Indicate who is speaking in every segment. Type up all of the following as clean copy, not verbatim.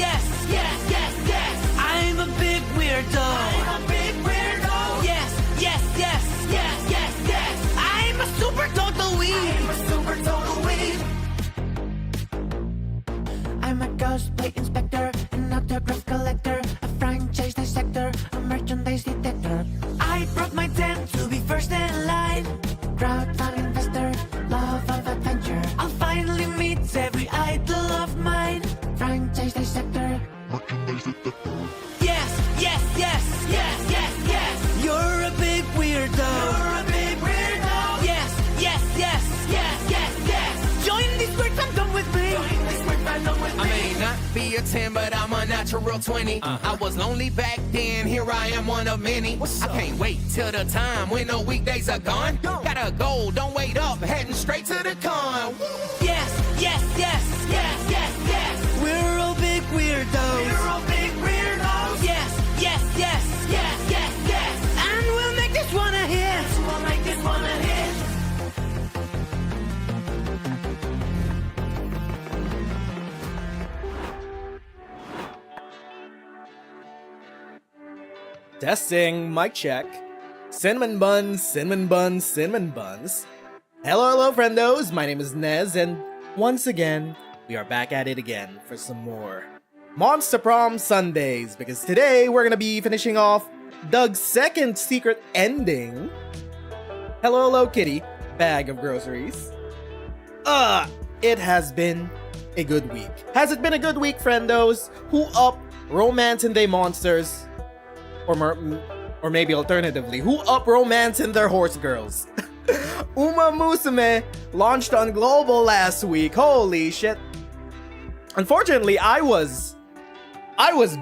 Speaker 1: yes, yes, yes, yes. I'm a big weirdo. I'm a big weirdo. Yes, yes, yes, yes, yes, yes. I'm a super total weeb. I'm a super total weeb. I'm a cosplay inspector, an autograph collector, a franchise dissector, a merchandise detector. I brought my tent to be first in line. Crowdfund investor, love of adventure. I'll finally meet every idol of mine. Franchise dissector, merchandise detector. Yes, yes, yes, yes, yes, yes. You're a big weirdo. You're a big weirdo. Yes, yes, yes, yes, yes, yes. Join this weird fandom with me. Join this weird fandom with me.
Speaker 2: I may not be a 10, but I'm a natural 20. I was lonely back then, here I am one of many. I can't wait till the time when the weekdays are gone. Gotta go, don't wait up, heading straight to the con.
Speaker 1: Yes, yes, yes, yes, yes, yes. We're all big weirdos. We're all big weirdos. Yes, yes, yes, yes, yes, yes. And we'll make this one a hit. We'll make this one a hit.
Speaker 3: Testing, mic check. Cinnamon buns, cinnamon buns, cinnamon buns. Hello, friendos. My name is Nez, and once again, we are back at it again for some more Monster Prom Sundays, because today we're gonna be finishing off Doug's second secret ending. Hello, kitty. Bag of groceries. It has been a good week. Has it been a good week, friendos? Who up romancing they monsters? Or maybe alternatively, who up romancing their horse girls? Uma Musume launched on global last week. Holy shit. Unfortunately, I was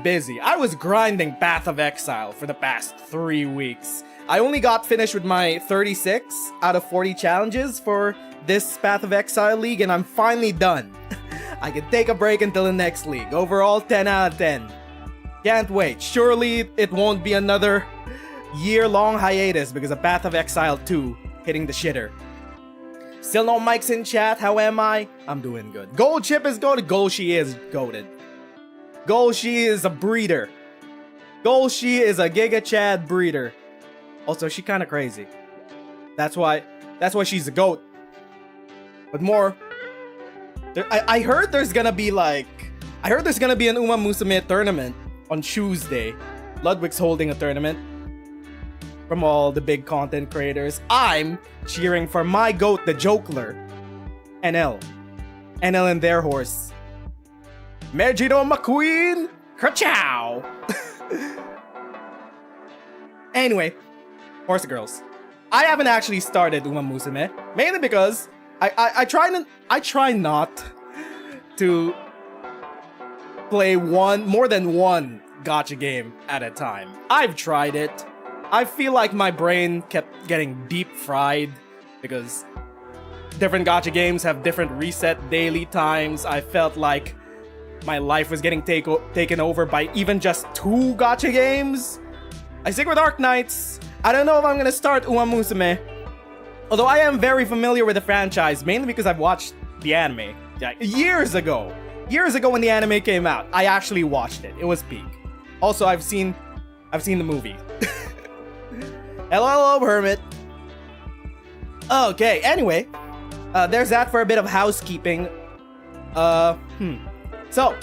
Speaker 3: busy. I was grinding Path of Exile for the past 3 weeks. I only got finished with my 36 out of 40 challenges for this Path of Exile league, and I'm finally done. I can take a break until the next league. Overall, 10 out of 10. Can't wait. Surely it won't be another year-long hiatus because of Path of Exile 2 hitting the shitter. Still no mics in chat. How am I? I'm doing good. Gold Chip is goated. Golshi is goated. Golshi is a breeder. Golshi is a Giga Chad breeder. Also, she kind of crazy. That's why she's a goat. But more, I heard there's gonna be an Uma Musume tournament on Tuesday. Ludwig's holding a tournament from all the big content creators. I'm cheering for my goat, the Jokler. NL and their horse. Megiddo McQueen! Ka-chow! Anyway, horse girls. I haven't actually started Uma Musume, mainly because I try not to play more than one gacha game at a time. I've tried it. I feel like my brain kept getting deep fried because different gacha games have different reset daily times. I felt like my life was getting taken over by even just 2 gacha games. I stick with Arc Knights. I don't know if I'm gonna start Uma Musume. Although I am very familiar with the franchise, mainly because I've watched the anime. Years ago when the anime came out, I actually watched it. It was peak. Also, I've seen the movie. Hello, Hermit. Okay, anyway. There's that for a bit of housekeeping. So,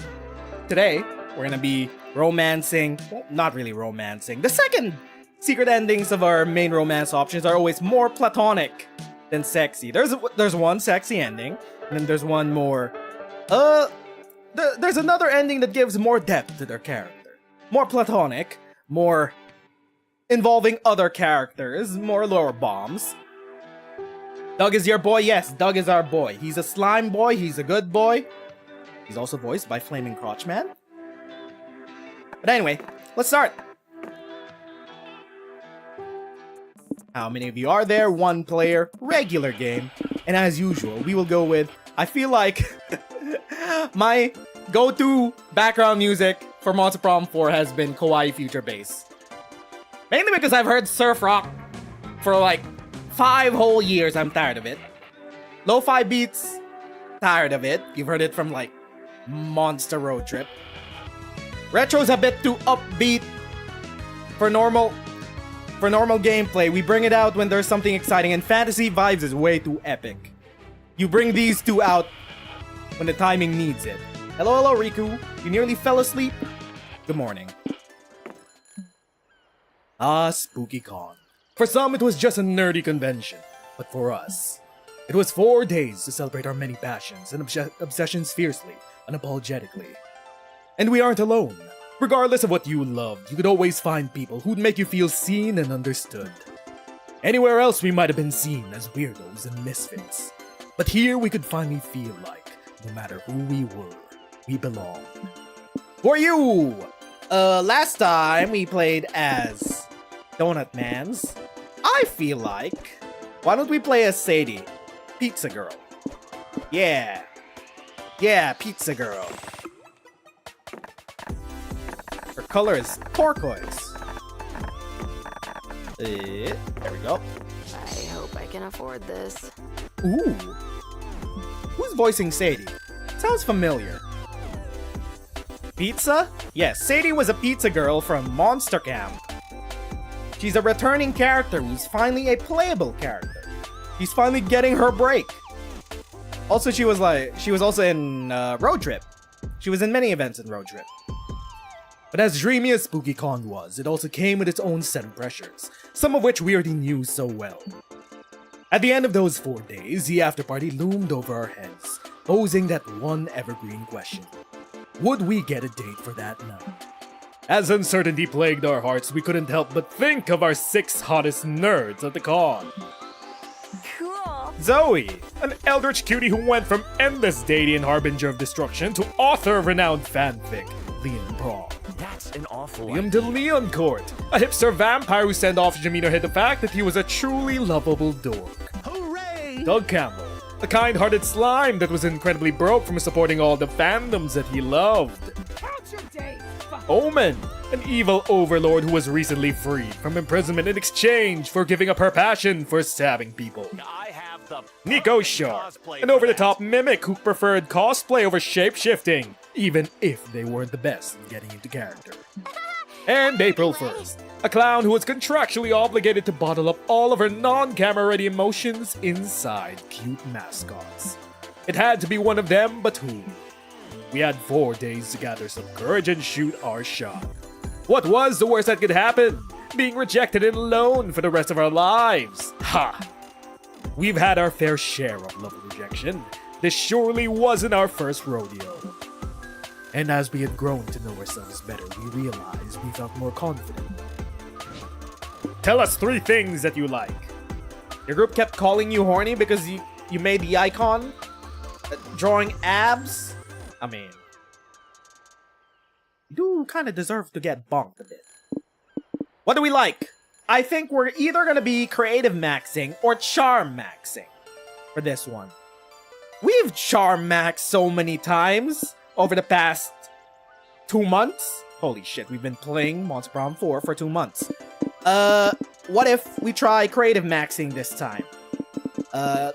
Speaker 3: today, we're gonna be romancing... Well, not really romancing. The second secret endings of our main romance options are always more platonic than sexy. There's one sexy ending, and then there's one more... There's another ending that gives more depth to their character. More platonic, more involving other characters, more lore bombs. Doug is your boy? Yes, Doug is our boy. He's a slime boy, he's a good boy. He's also voiced by Flaming Crotchman. But anyway, let's start. How many of you are there? 1 player, regular game. And as usual, we will go with, I feel like, my go-to background music for Monster Prom 4 has been Kawaii Future Bass. Mainly because I've heard surf rock for like 5 whole years. I'm tired of it. Lo-fi beats, tired of it. You've heard it from like Monster Road Trip. Retro's a bit too upbeat for normal gameplay. We bring it out when there's something exciting, and Fantasy Vibes is way too epic. You bring these two out when the timing needs it. Hello, Riku. You nearly fell asleep? Good morning. Ah, SpookyCon. For some, it was just a nerdy convention. But for us, it was 4 days to celebrate our many passions and obsessions fiercely, unapologetically. And we aren't alone. Regardless of what you loved, you could always find people who'd make you feel seen and understood. Anywhere else we might have been seen as weirdos and misfits. But here we could finally feel like, no matter who we were, we belonged. For you! Last time we played as Donut Mans. I feel like, why don't we play as Sadie? Pizza Girl. Yeah. Yeah, Pizza Girl. Her color is turquoise. There we go.
Speaker 4: I hope I can afford this.
Speaker 3: Ooh. Who's voicing Sadie? Sounds familiar. Pizza? Yes, Sadie was a pizza girl from Monster Camp. She's a returning character who's finally a playable character. She's finally getting her break. Also, she was also in Road Trip. She was in many events in Road Trip. But as dreamy as SpookyCon was, it also came with its own set of pressures, some of which we already knew so well. At the end of those 4 days, the AfterParty loomed over our heads, posing that one evergreen question. Would we get a date for that night? As uncertainty plagued our hearts, we couldn't help but think of our 6 hottest nerds at the con.
Speaker 4: Cool.
Speaker 3: Zoe, an eldritch cutie who went from endless deity and harbinger of destruction to author of renowned fanfic, Prom.
Speaker 5: That's an awful
Speaker 3: Liam de Leon Court, a hipster vampire whose send-off demeanor hid the fact that he was a truly lovable dork.
Speaker 5: Hooray!
Speaker 3: Doug Campbell, a kind-hearted slime that was incredibly broke from supporting all the fandoms that he loved.
Speaker 6: Count your days,
Speaker 3: Omen, an evil overlord who was recently freed from imprisonment in exchange for giving up her passion for stabbing people.
Speaker 5: I have the
Speaker 3: Nico Shaw, an over-the-top mimic who preferred cosplay over shape-shifting, even if they weren't the best in getting into character. And April 1st, a clown who was contractually obligated to bottle up all of her non-camera-ready emotions inside cute mascots. It had to be one of them, but who? We had 4 days to gather some courage and shoot our shot. What was the worst that could happen? Being rejected and alone for the rest of our lives. Ha! We've had our fair share of love and rejection. This surely wasn't our first rodeo. And as we had grown to know ourselves better, we realized we felt more confident. Tell us 3 things that you like. Your group kept calling you horny because you made the icon? Drawing abs? I mean, you do kind of deserve to get bonked a bit. What do we like? I think we're either going to be creative maxing or charm maxing for this one. We've charm maxed so many times over the past 2 months. Holy shit, we've been playing Monster Prom 4 for 2 months. What if we try creative maxing this time?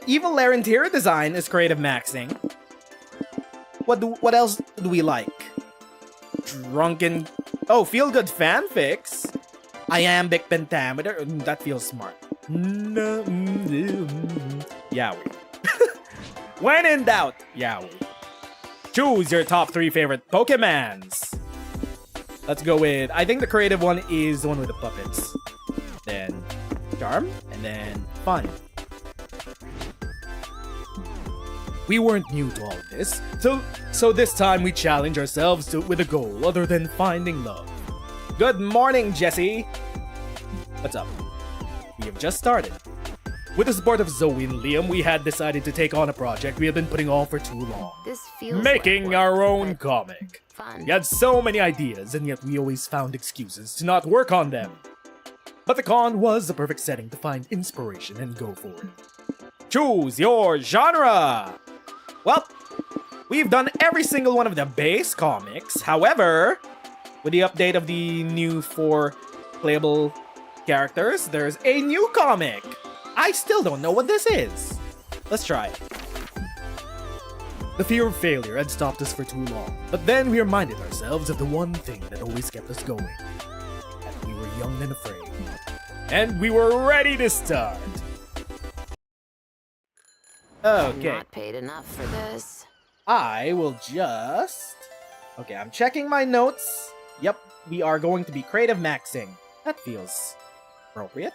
Speaker 3: Evil Lair interior design is creative maxing. What else do we like? Drunken... Oh, feel-good fanfics? Iambic pentameter? That feels smart. Yaoi. When in doubt, yaoi. Choose your top 3 favorite Pokemans. Let's go with... I think the creative one is the one with the puppets. Then charm, and then fun. We weren't new to all of this, so this time we challenge ourselves with a goal other than finding love. Good morning, Jesse! What's up? We have just started. With the support of Zoe and Liam, we had decided to take on a project we have been putting off for too long.
Speaker 4: This feels
Speaker 3: Making
Speaker 4: like
Speaker 3: our
Speaker 4: work,
Speaker 3: own
Speaker 4: but
Speaker 3: comic.
Speaker 4: fun.
Speaker 3: We had so many ideas, and yet we always found excuses to not work on them. But the con was the perfect setting to find inspiration and go for it. Choose your genre! Well, we've done every single one of the base comics. However, with the update of the new 4 playable characters, there's a new comic. I still don't know what this is. Let's try it. The fear of failure had stopped us for too long, but then we reminded ourselves of the one thing that always kept us going. That we were young and afraid. And we were ready to start.
Speaker 4: I'm
Speaker 3: Okay,
Speaker 4: not paid enough for this.
Speaker 3: I will just... Okay, I'm checking my notes. Yep, we are going to be creative maxing. That feels appropriate.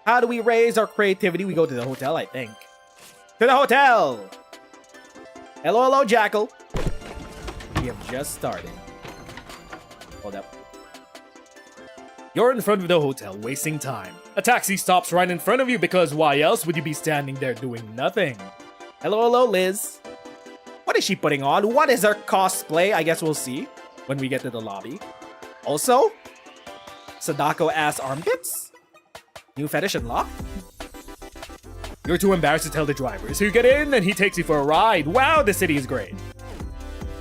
Speaker 3: How do we raise our creativity? We go to the hotel, I think. To the hotel! Hello, hello, Jackal. We have just started. Hold up. You're in front of the hotel, wasting time. A taxi stops right in front of you because why else would you be standing there doing nothing? Hello, hello, Liz. What is she putting on? What is her cosplay? I guess we'll see when we get to the lobby. Also, Sadako-ass armpits? New fetish unlocked? You're too embarrassed to tell the driver, so you get in and he takes you for a ride. Wow, the city is great.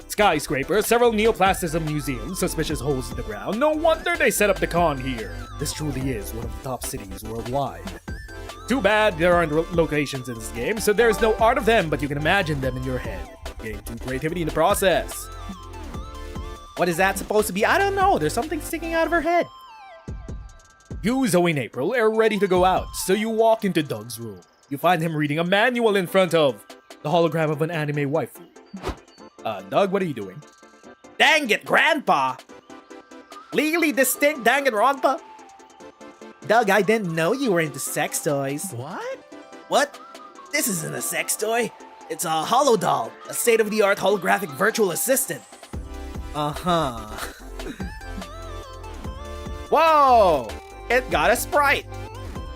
Speaker 3: Skyscrapers, several neoplastism museums, suspicious holes in the ground. No wonder they set up the con here. This truly is one of the top cities worldwide. Too bad there aren't locations in this game, so there's no art of them, but you can imagine them in your head. Getting to creativity in the process. What is that supposed to be? I don't know. There's something sticking out of her head. You, Zoe and April, are ready to go out, so you walk into Doug's room. You find him reading a manual in front of the hologram of an anime waifu. Doug, what are you doing? Dang it, Grandpa! Legally distinct Danganronpa? Doug, I didn't know you were into sex toys.
Speaker 5: What?
Speaker 3: What? This isn't a sex toy. It's a holodoll, a state-of-the-art holographic virtual assistant. Uh-huh. Whoa! It got a sprite!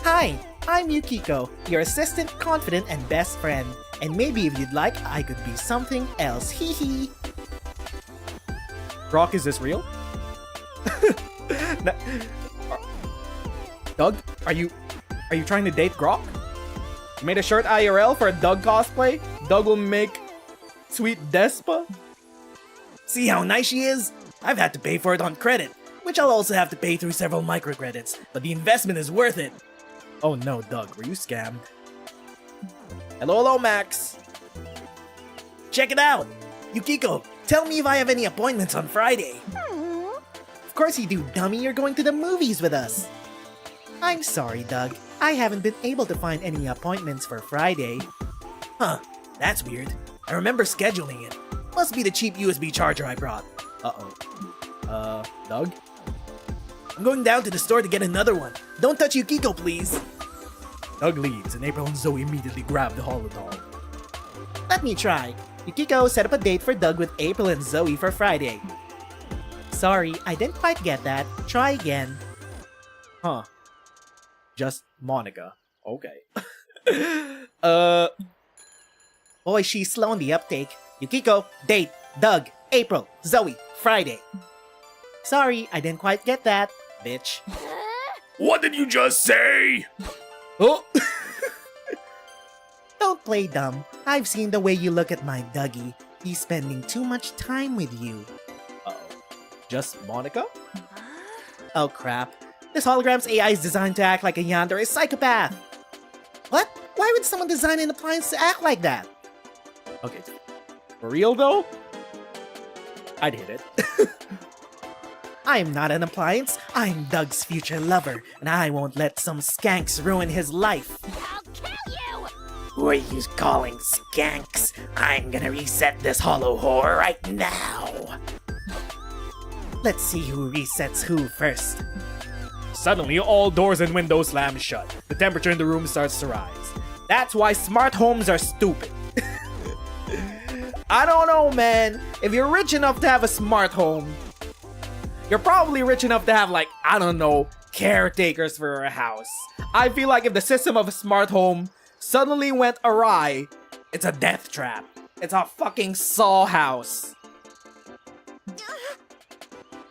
Speaker 3: Hi, I'm Yukiko, your assistant, confident, and best friend. And maybe if you'd like, I could be something else. Hee hee. Brock, is this real? Doug, are you trying to date Grok? You made a shirt IRL for a Doug cosplay? Doug will make sweet Despa? See how nice she is? I've had to pay for it on credit, which I'll also have to pay through several microcredits, but the investment is worth it. Oh no, Doug, were you scammed? Hello, hello, Max. Check it out. Yukiko, tell me if I have any appointments on Friday. Of course you do, dummy. You're going to the movies with us. I'm sorry, Doug. I haven't been able to find any appointments for Friday. Huh, that's weird. I remember scheduling it. Must be the cheap USB charger I brought. Uh-oh. Doug? I'm going down to the store to get another one. Don't touch Yukiko, please. Doug leaves, and April and Zoe immediately grab the holodoll. Let me try. Yukiko set up a date for Doug with April and Zoe for Friday. Sorry, I didn't quite get that. Try again. Huh. Just Monica. Okay. Boy, she's slow on the uptake. Yukiko, date, Doug, April, Zoe, Friday. Sorry, I didn't quite get that, bitch.
Speaker 5: What did you just say?
Speaker 3: Oh! Don't play dumb. I've seen the way you look at my Dougie. He's spending too much time with you. Uh-oh. Just Monica? Oh crap. This hologram's AI is designed to act like a yandere psychopath. What? Why would someone design an appliance to act like that? Okay. For real though? I'd hit it. I'm not an appliance. I'm Doug's future lover, and I won't let some skanks ruin his life.
Speaker 4: I'll kill you!
Speaker 3: Who are you calling skanks? I'm gonna reset this hollow whore right now. Let's see who resets who first. Suddenly, all doors and windows slam shut. The temperature in the room starts to rise. That's why smart homes are stupid. I don't know, man. If you're rich enough to have a smart home, you're probably rich enough to have, like, I don't know, caretakers for a house. I feel like if the system of a smart home suddenly went awry, it's a death trap. It's a fucking Saw house.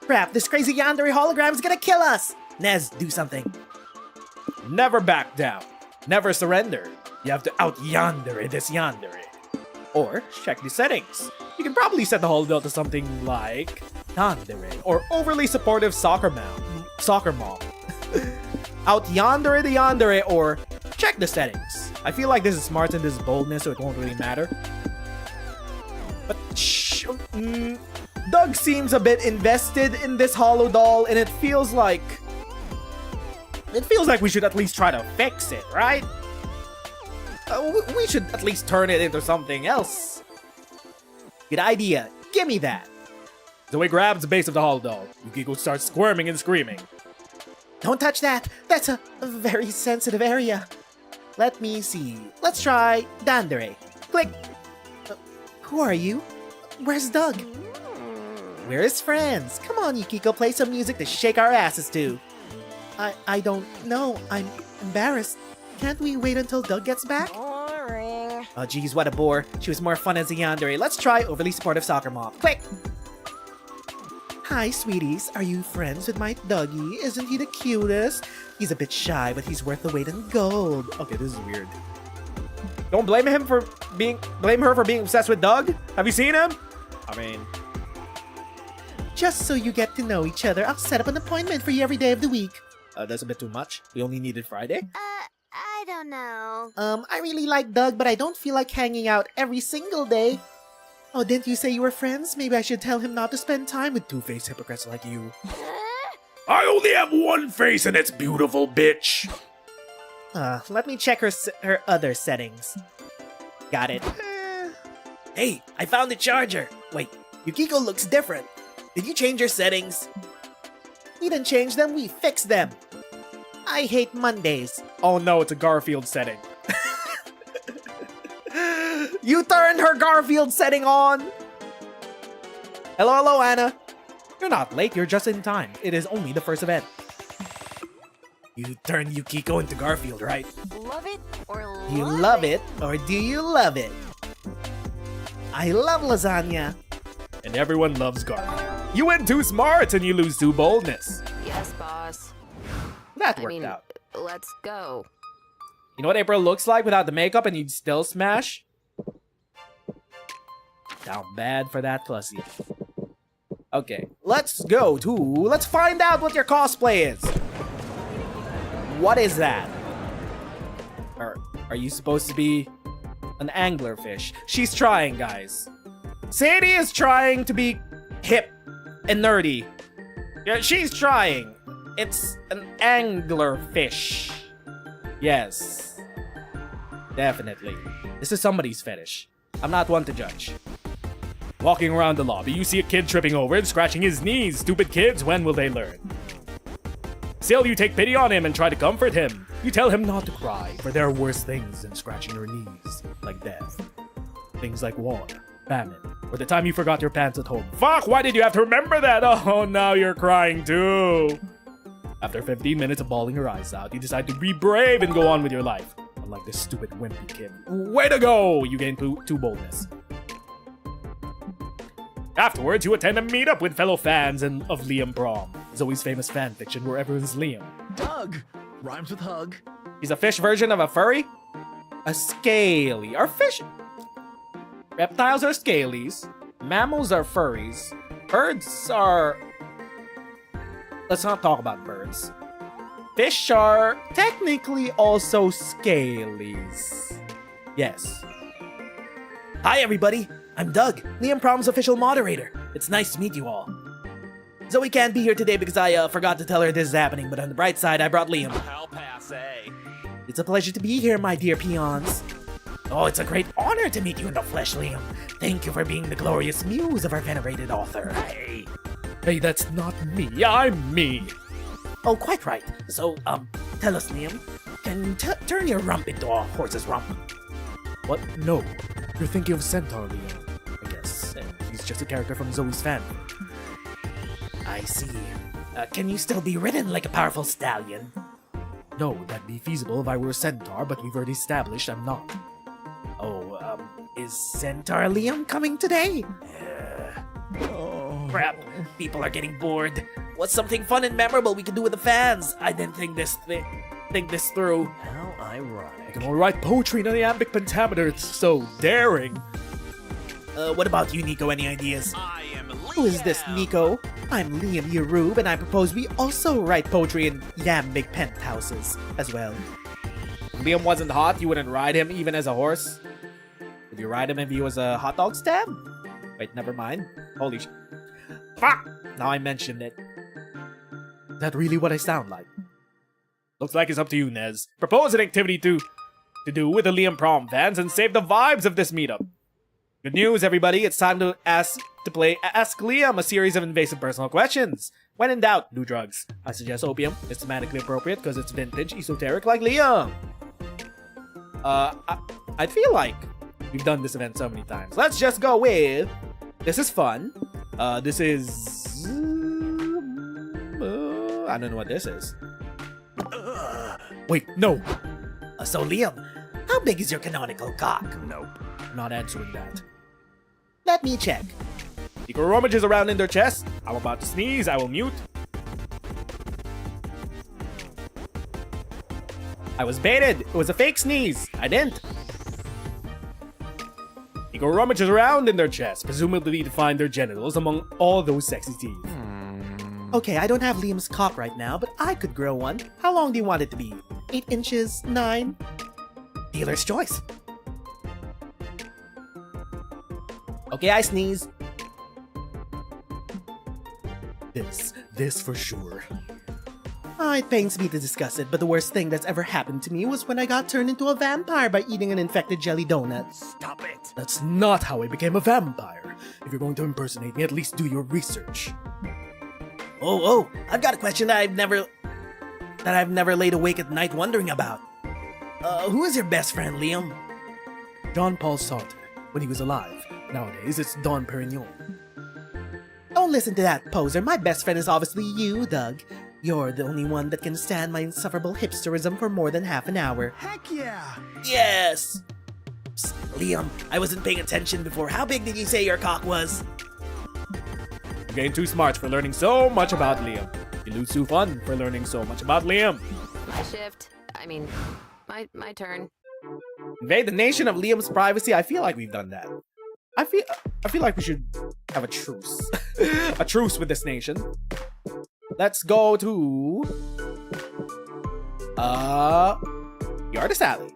Speaker 3: Crap, this crazy yandere hologram is gonna kill us! Nez, do something. Never back down. Never surrender. You have to out-yandere this yandere. Or, check the settings. You can probably set the holodoll to something like Yandere, or overly supportive soccer mom. Out yandere the yandere, or check the settings. I feel like this is smart and this is boldness, so it won't really matter. Doug seems a bit invested in this hollow doll, and it feels like we should at least try to fix it, right? We should at least turn it into something else. Good idea. Give me that. Zoe grabs the base of the hollow doll. Yukiko starts squirming and screaming. Don't touch that. That's a very sensitive area. Let me see. Let's try Dandere. Click. Who are you? Where's Doug? We're his friends. Come on, Yukiko, play some music to shake our asses to. I don't know. I'm embarrassed. Can't we wait until Doug gets back?
Speaker 4: Boring.
Speaker 3: Oh geez, what a bore. She was more fun as a yandere. Let's try overly supportive soccer mom. Quick! Hi, sweeties. Are you friends with my Dougie? Isn't he the cutest? He's a bit shy, but he's worth the weight in gold. Okay, this is weird. Don't blame her for being obsessed with Doug. Have you seen him? I mean, just so you get to know each other, I'll set up an appointment for you every day of the week. That's a bit too much. We only needed Friday.
Speaker 4: I don't know.
Speaker 3: I really like Doug, but I don't feel like hanging out every single day. Oh, didn't you say you were friends? Maybe I should tell him not to spend time with two-faced hypocrites like you.
Speaker 5: I only have one face and it's beautiful, bitch.
Speaker 3: Let me check her other settings. Got it. Hey, I found the charger. Wait, Yukiko looks different. Did you change your settings? We didn't change them, we fixed them. I hate Mondays. Oh no, it's a Garfield setting. You turned her Garfield setting on! Hello, Anna. You're not late, you're just in time. It is only the first event. You turned Yukiko into Garfield, right?
Speaker 4: Love it or
Speaker 3: Do you love it or do you love it? I love lasagna. And everyone loves Garfield. You win 2 smarts and you lose 2 boldness.
Speaker 4: Yes, boss.
Speaker 3: That
Speaker 4: I
Speaker 3: worked
Speaker 4: mean,
Speaker 3: out.
Speaker 4: let's go.
Speaker 3: You know what April looks like without the makeup and you'd still smash? Down bad for that pussy. Okay, let's find out what your cosplay is. What is that? Are you supposed to be an anglerfish? She's trying, guys. Sadie is trying to be hip and nerdy. Yeah, she's trying. It's an anglerfish. Yes. Definitely. This is somebody's fetish. I'm not one to judge. Walking around the lobby, you see a kid tripping over and scratching his knees. Stupid kids, when will they learn? Still, you take pity on him and try to comfort him. You tell him not to cry, for there are worse things than scratching your knees, like death. Things like war, famine, or the time you forgot your pants at home. Fuck, why did you have to remember that? Oh, now you're crying too. After 15 minutes of bawling your eyes out, you decide to be brave and go on with your life. Unlike this stupid wimpy kid. Way to go! You gain 2 boldness. Afterwards, you attend a meetup with fellow fans of Liam Prom, Zoe's famous fanfiction where everyone's Liam.
Speaker 6: Doug! Rhymes with hug.
Speaker 3: He's a fish version of a furry? A scaly. Are fish... Reptiles are scalies. Mammals are furries. Birds are... Let's not talk about birds. Fish are technically also scalies. Yes. Hi, everybody. I'm Doug, Liam Prom's official moderator. It's nice to meet you all. Zoe can't be here today because I forgot to tell her this is happening, but on the bright side, I brought Liam.
Speaker 6: How passe.
Speaker 3: It's a pleasure to be here, my dear peons. Oh, it's a great honor to meet you in the flesh, Liam. Thank you for being the glorious muse of our venerated author. Hey, that's not me. I'm me. Oh, quite right. So, tell us, Liam, can you turn your rump into a horse's rump? What? No. You're thinking of Centaur, Liam, I guess. He's just a character from Zoe's family. I see. Can you still be ridden like a powerful stallion? No, that'd be feasible if I were a centaur, but we've already established I'm not. Oh, is Centaur Liam coming today? Crap, people are getting bored. What's something fun and memorable we can do with the fans? I didn't think this through.
Speaker 6: How ironic.
Speaker 3: I can only write poetry in an iambic pentameter, it's so daring. What about you, Nico? Any ideas?
Speaker 6: I am Liam.
Speaker 3: Who is this, Nico? I'm Liam Yerub, and I propose we also write poetry in iambic penthouses as well. If Liam wasn't hot, you wouldn't ride him even as a horse? Would you ride him if he was a hot dog stand? Wait, never mind. Holy sh... Fuck! Now I mentioned it. Is that really what I sound like? Looks like it's up to you, Nez. Propose an activity to do with the Liam Prom fans and save the vibes of this meetup. Good news, everybody. It's time to play Ask Liam, a series of invasive personal questions. When in doubt, do drugs. I suggest opium. It's thematically appropriate because it's vintage, esoteric like Liam. I feel like we've done this event so many times. Let's just go with... This is fun. This is... I don't know what this is. Wait, no. So Liam, how big is your canonical cock?
Speaker 6: Nope.
Speaker 3: I'm not answering that. Let me check. Nico rummages around in their chest. I'm about to sneeze. I will mute. I was baited. It was a fake sneeze. I didn't. Nico rummages around in their chest, presumably to find their genitals among all those sexy teeth. Okay, I don't have Liam's cock right now, but I could grow one. How long do you want it to be? 8 inches? 9? Dealer's choice. Okay, I sneeze. This for sure. It pains me to discuss it, but the worst thing that's ever happened to me was when I got turned into a vampire by eating an infected jelly donut.
Speaker 6: Stop it.
Speaker 3: That's not how I became a vampire. If you're going to impersonate me, at least do your research. Oh, I've got a question that I've never laid awake at night wondering about. Who is your best friend, Liam? John Paul Sartre, when he was alive. Nowadays, it's Don Perignon. Don't listen to that poser. My best friend is obviously you, Doug. You're the only one that can stand my insufferable hipsterism for more than half an hour.
Speaker 6: Heck yeah.
Speaker 3: Yes! Psst, Liam, I wasn't paying attention before. How big did you say your cock was? You're getting too smart for learning so much about Liam. You lose too fun for learning so much about Liam.
Speaker 4: My shift. I mean, my turn.
Speaker 3: Invade the nation of Liam's privacy. I feel like we've done that. I feel like we should have a truce. A truce with this nation. Let's go to the Artist Alley.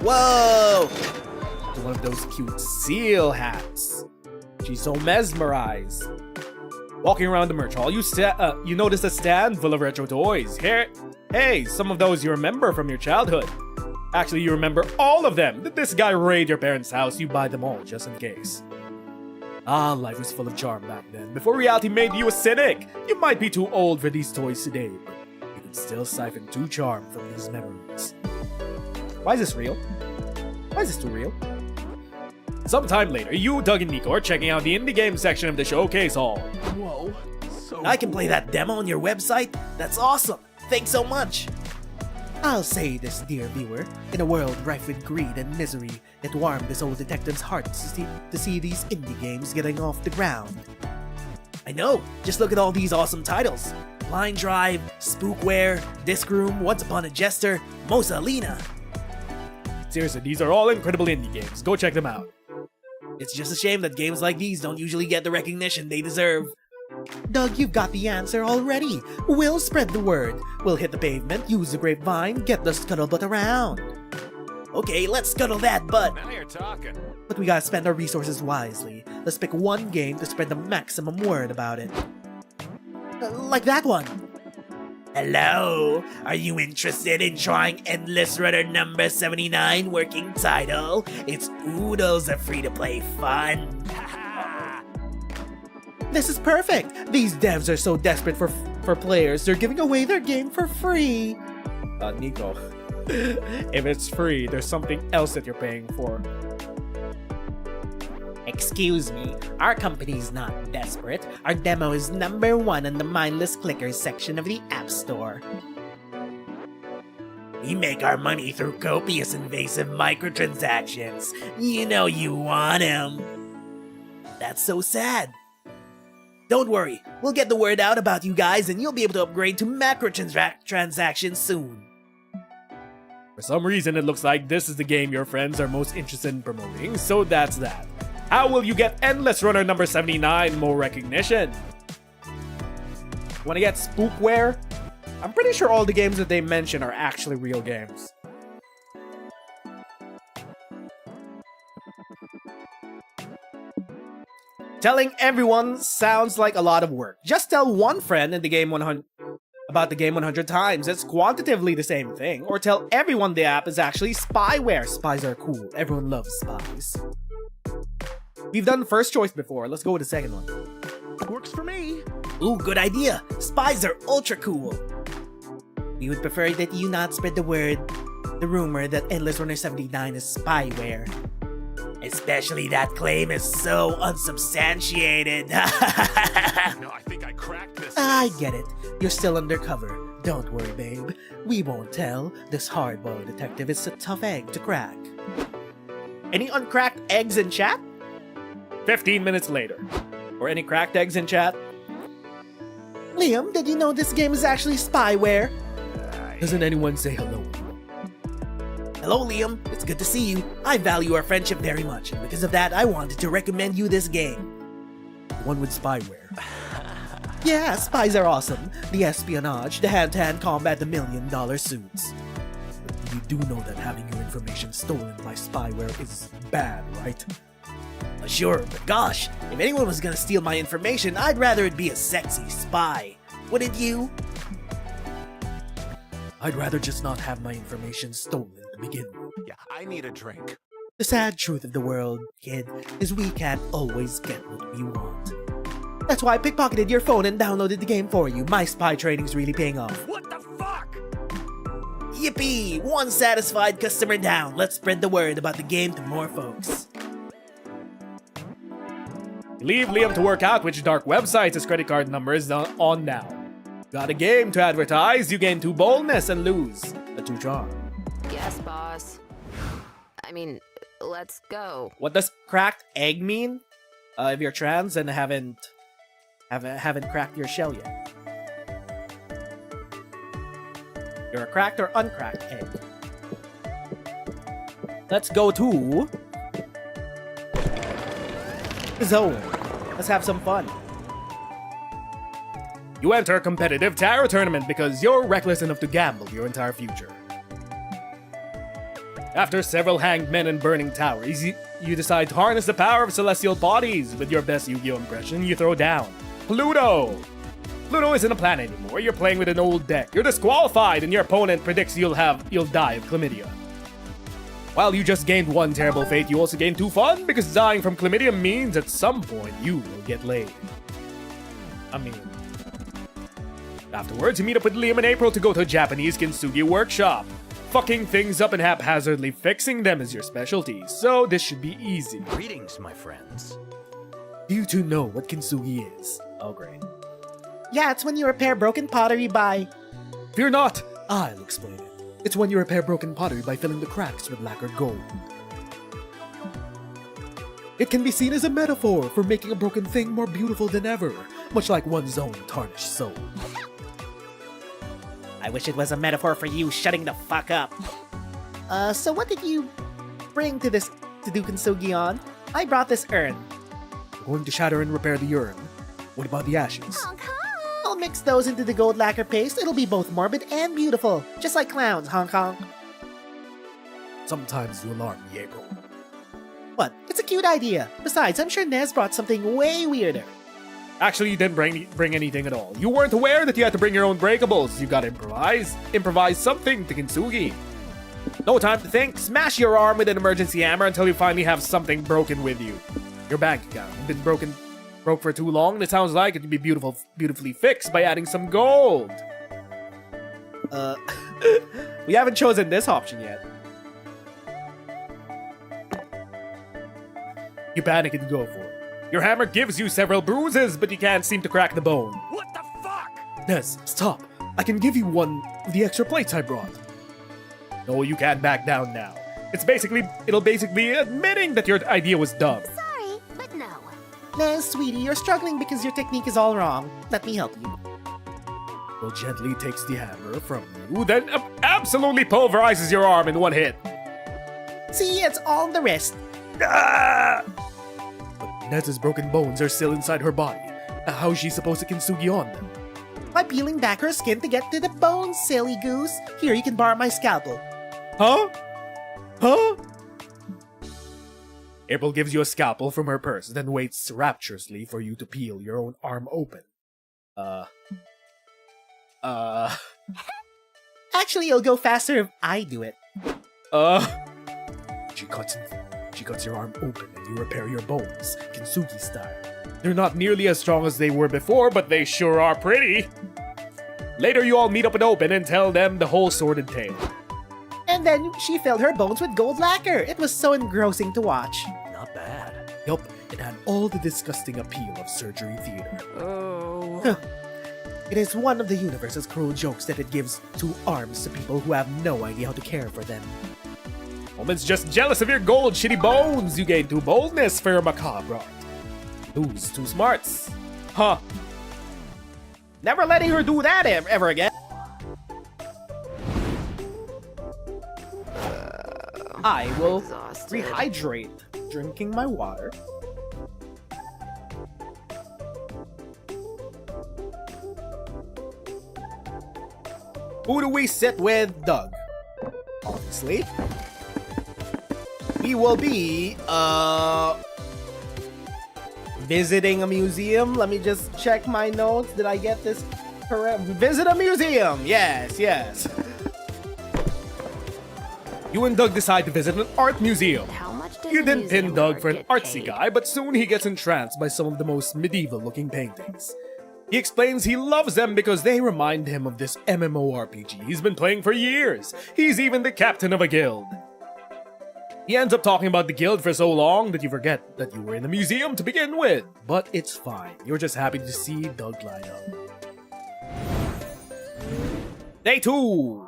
Speaker 3: Whoa! One of those cute seal hats. She's so mesmerized. Walking around the merch hall, you notice a stand full of retro toys. Hey, some of those you remember from your childhood. Actually, you remember all of them. Did this guy raid your parents' house? You buy them all, just in case. Life was full of charm back then. Before reality made you a cynic. You might be too old for these toys today, but you can still siphon true charm from these memories. Why is this real? Why is this too real? Sometime later, you, Doug, and Nico are checking out the indie game section of the showcase hall.
Speaker 6: Whoa. So
Speaker 3: I can play that demo on your website? That's awesome! Thanks so much! I'll say this, dear viewer, in a world rife with greed and misery, it warmed this old detective's heart to see these indie games getting off the ground. I know! Just look at all these awesome titles! Blind Drive, Spookware, Disc Room, Once Upon a Jester, Mosalina! Seriously, these are all incredible indie games. Go check them out. It's just a shame that games like these don't usually get the recognition they deserve. Doug, you've got the answer already. We'll spread the word. We'll hit the pavement, use the grapevine, get the scuttlebutt around. Okay, let's scuttle that butt.
Speaker 6: now you're talking.
Speaker 3: But we gotta spend our resources wisely. Let's pick one game to spread the maximum word about it. Like that one. Hello, are you interested in trying Endless Runner number 79 working title? It's oodles of free-to-play fun. This is perfect! These devs are so desperate for players, they're giving away their game for free! Nico, if it's free, there's something else that you're paying for. Excuse me, our company's not desperate. Our demo is number 1 on the mindless clickers section of the App Store. We make our money through copious invasive microtransactions. You know you want 'em. That's so sad. Don't worry, we'll get the word out about you guys and you'll be able to upgrade to macro-transactions soon. For some reason, it looks like this is the game your friends are most interested in promoting, so that's that. How will you get Endless Runner number 79 more recognition? Want to get Spookware? I'm pretty sure all the games that they mention are actually real games. Telling everyone sounds like a lot of work. Just tell one friend in the game 100 about the game 100 times. It's quantitatively the same thing. Or tell everyone the app is actually spyware. Spies are cool. Everyone loves spies. We've done the first choice before. Let's go with the second one.
Speaker 6: Works for me.
Speaker 3: Ooh, good idea. Spies are ultra cool. We would prefer that you not spread the rumor that Endless Runner 79 is spyware. Especially that claim is so unsubstantiated.
Speaker 6: No, I think I cracked this.
Speaker 3: I get it. You're still undercover. Don't worry, babe. We won't tell. This hardball detective is a tough egg to crack. Any uncracked eggs in chat? 15 minutes later. Or any cracked eggs in chat? Liam, did you know this game is actually spyware? Doesn't anyone say hello? Hello, Liam. It's good to see you. I value our friendship very much, and because of that, I wanted to recommend you this game. The one with spyware. Yeah, spies are awesome. The espionage, the hand-to-hand combat, the $1 million suits. But you do know that having your information stolen by spyware is bad, right? Sure, but gosh, if anyone was gonna steal my information, I'd rather it be a sexy spy. Wouldn't you? I'd rather just not have my information stolen to begin with.
Speaker 6: Yeah, I need a drink.
Speaker 3: The sad truth of the world, kid, is we can't always get what we want. That's why I pickpocketed your phone and downloaded the game for you. My spy training's really paying off.
Speaker 6: What the fuck?
Speaker 3: Yippee! One satisfied customer down. Let's spread the word about the game to more folks. Leave Liam to work out which dark websites his credit card number is on now. Got a game to advertise, you gain 2 boldness and lose a 2 charm.
Speaker 4: Yes, boss. I mean, let's go.
Speaker 3: What does cracked egg mean? If you're trans and haven't cracked your shell yet. You're a cracked or uncracked egg. Let's go to the zone. Let's have some fun. You enter a competitive tarot tournament because you're reckless enough to gamble your entire future. After several hanged men and burning towers, you decide to harness the power of celestial bodies. With your best Yu-Gi-Oh impression, you throw down Pluto! Pluto isn't a planet anymore, you're playing with an old deck. You're disqualified and your opponent predicts you'll die of chlamydia. While you just gained 1 terrible fate, you also gained 2 fun, because dying from chlamydia means at some point you will get laid. I mean... Afterwards, you meet up with Liam in April to go to a Japanese kintsugi workshop. Fucking things up and haphazardly fixing them is your specialty, so this should be easy.
Speaker 6: Greetings, my friends.
Speaker 3: Do you two know what kintsugi is? Oh, great. Yeah, it's when you repair broken pottery by... Fear not, I'll explain it. It's when you repair broken pottery by filling the cracks with lacquered gold. It can be seen as a metaphor for making a broken thing more beautiful than ever, much like one's own tarnished soul. I wish it was a metaphor for you shutting the fuck up. So what did you bring to this to do kintsugi on? I brought this urn. We're going to shatter and repair the urn. What about the ashes? I'll mix those into the gold lacquer paste. It'll be both morbid and beautiful, just like clowns, Hong Kong. Sometimes you alarm me, April. What? It's a cute idea. Besides, I'm sure Nez brought something way weirder. Actually, you didn't bring anything at all. You weren't aware that you had to bring your own breakables. You gotta improvise. Improvise something to kintsugi. No time to think. Smash your arm with an emergency hammer until you finally have something broken with you. Your bank account. You've been broke for too long, and it sounds like it can be beautifully fixed by adding some gold. We haven't chosen this option yet. You panic and go for it. Your hammer gives you several bruises, but you can't seem to crack the bone.
Speaker 6: What the fuck?
Speaker 3: Nez, stop. I can give you one of the extra plates I brought. No, you can't back down now. It'll basically be admitting that your idea was dumb.
Speaker 7: Sorry, but no.
Speaker 3: Nez, sweetie, you're struggling because your technique is all wrong. Let me help you. Will gently takes the hammer from you, then absolutely pulverizes your arm in one hit. See, it's all the wrist. Ah! But Nez's broken bones are still inside her body. How is she supposed to kintsugi on them? By peeling back her skin to get to the bones, silly goose. Here, you can borrow my scalpel. Huh? Huh?
Speaker 5: April gives you a scalpel from her purse, then waits rapturously for you to peel your own arm open.
Speaker 3: Actually, it'll go faster if I do it.
Speaker 5: She cuts your arm open and you repair your bones, Kintsugi style. They're not nearly as strong as they were before, but they sure are pretty. Later, you all meet up with Open and tell them the whole sordid tale.
Speaker 3: And then she filled her bones with gold lacquer. It was so engrossing to watch.
Speaker 6: Not bad.
Speaker 5: Yup, it had all the disgusting appeal of surgery theater.
Speaker 4: Oh.
Speaker 3: It is one of the universe's cruel jokes that it gives 2 arms to people who have no idea how to care for them.
Speaker 5: Woman's just jealous of your gold, shitty bones. You gain 2 boldness for your macabre art. Lose 2 smarts. Huh.
Speaker 3: Never letting her do that ever again. I will
Speaker 4: Exhausted.
Speaker 3: rehydrate, drinking my water. Who do we sit with? Doug. Obviously. He will be, visiting a museum. Let me just check my notes. Did I get this correct? Visit a museum. Yes, yes.
Speaker 5: You and Doug decide to visit an art museum.
Speaker 4: How much does
Speaker 5: You
Speaker 4: a
Speaker 5: didn't pin
Speaker 4: museum
Speaker 5: Doug
Speaker 4: owner
Speaker 5: for an
Speaker 4: get
Speaker 5: artsy
Speaker 4: paid?
Speaker 5: guy, but soon he gets entranced by some of the most medieval-looking paintings. He explains he loves them because they remind him of this MMORPG he's been playing for years. He's even the captain of a guild. He ends up talking about the guild for so long that you forget that you were in the museum to begin with. But it's fine. You're just happy to see Doug line up. Day 2!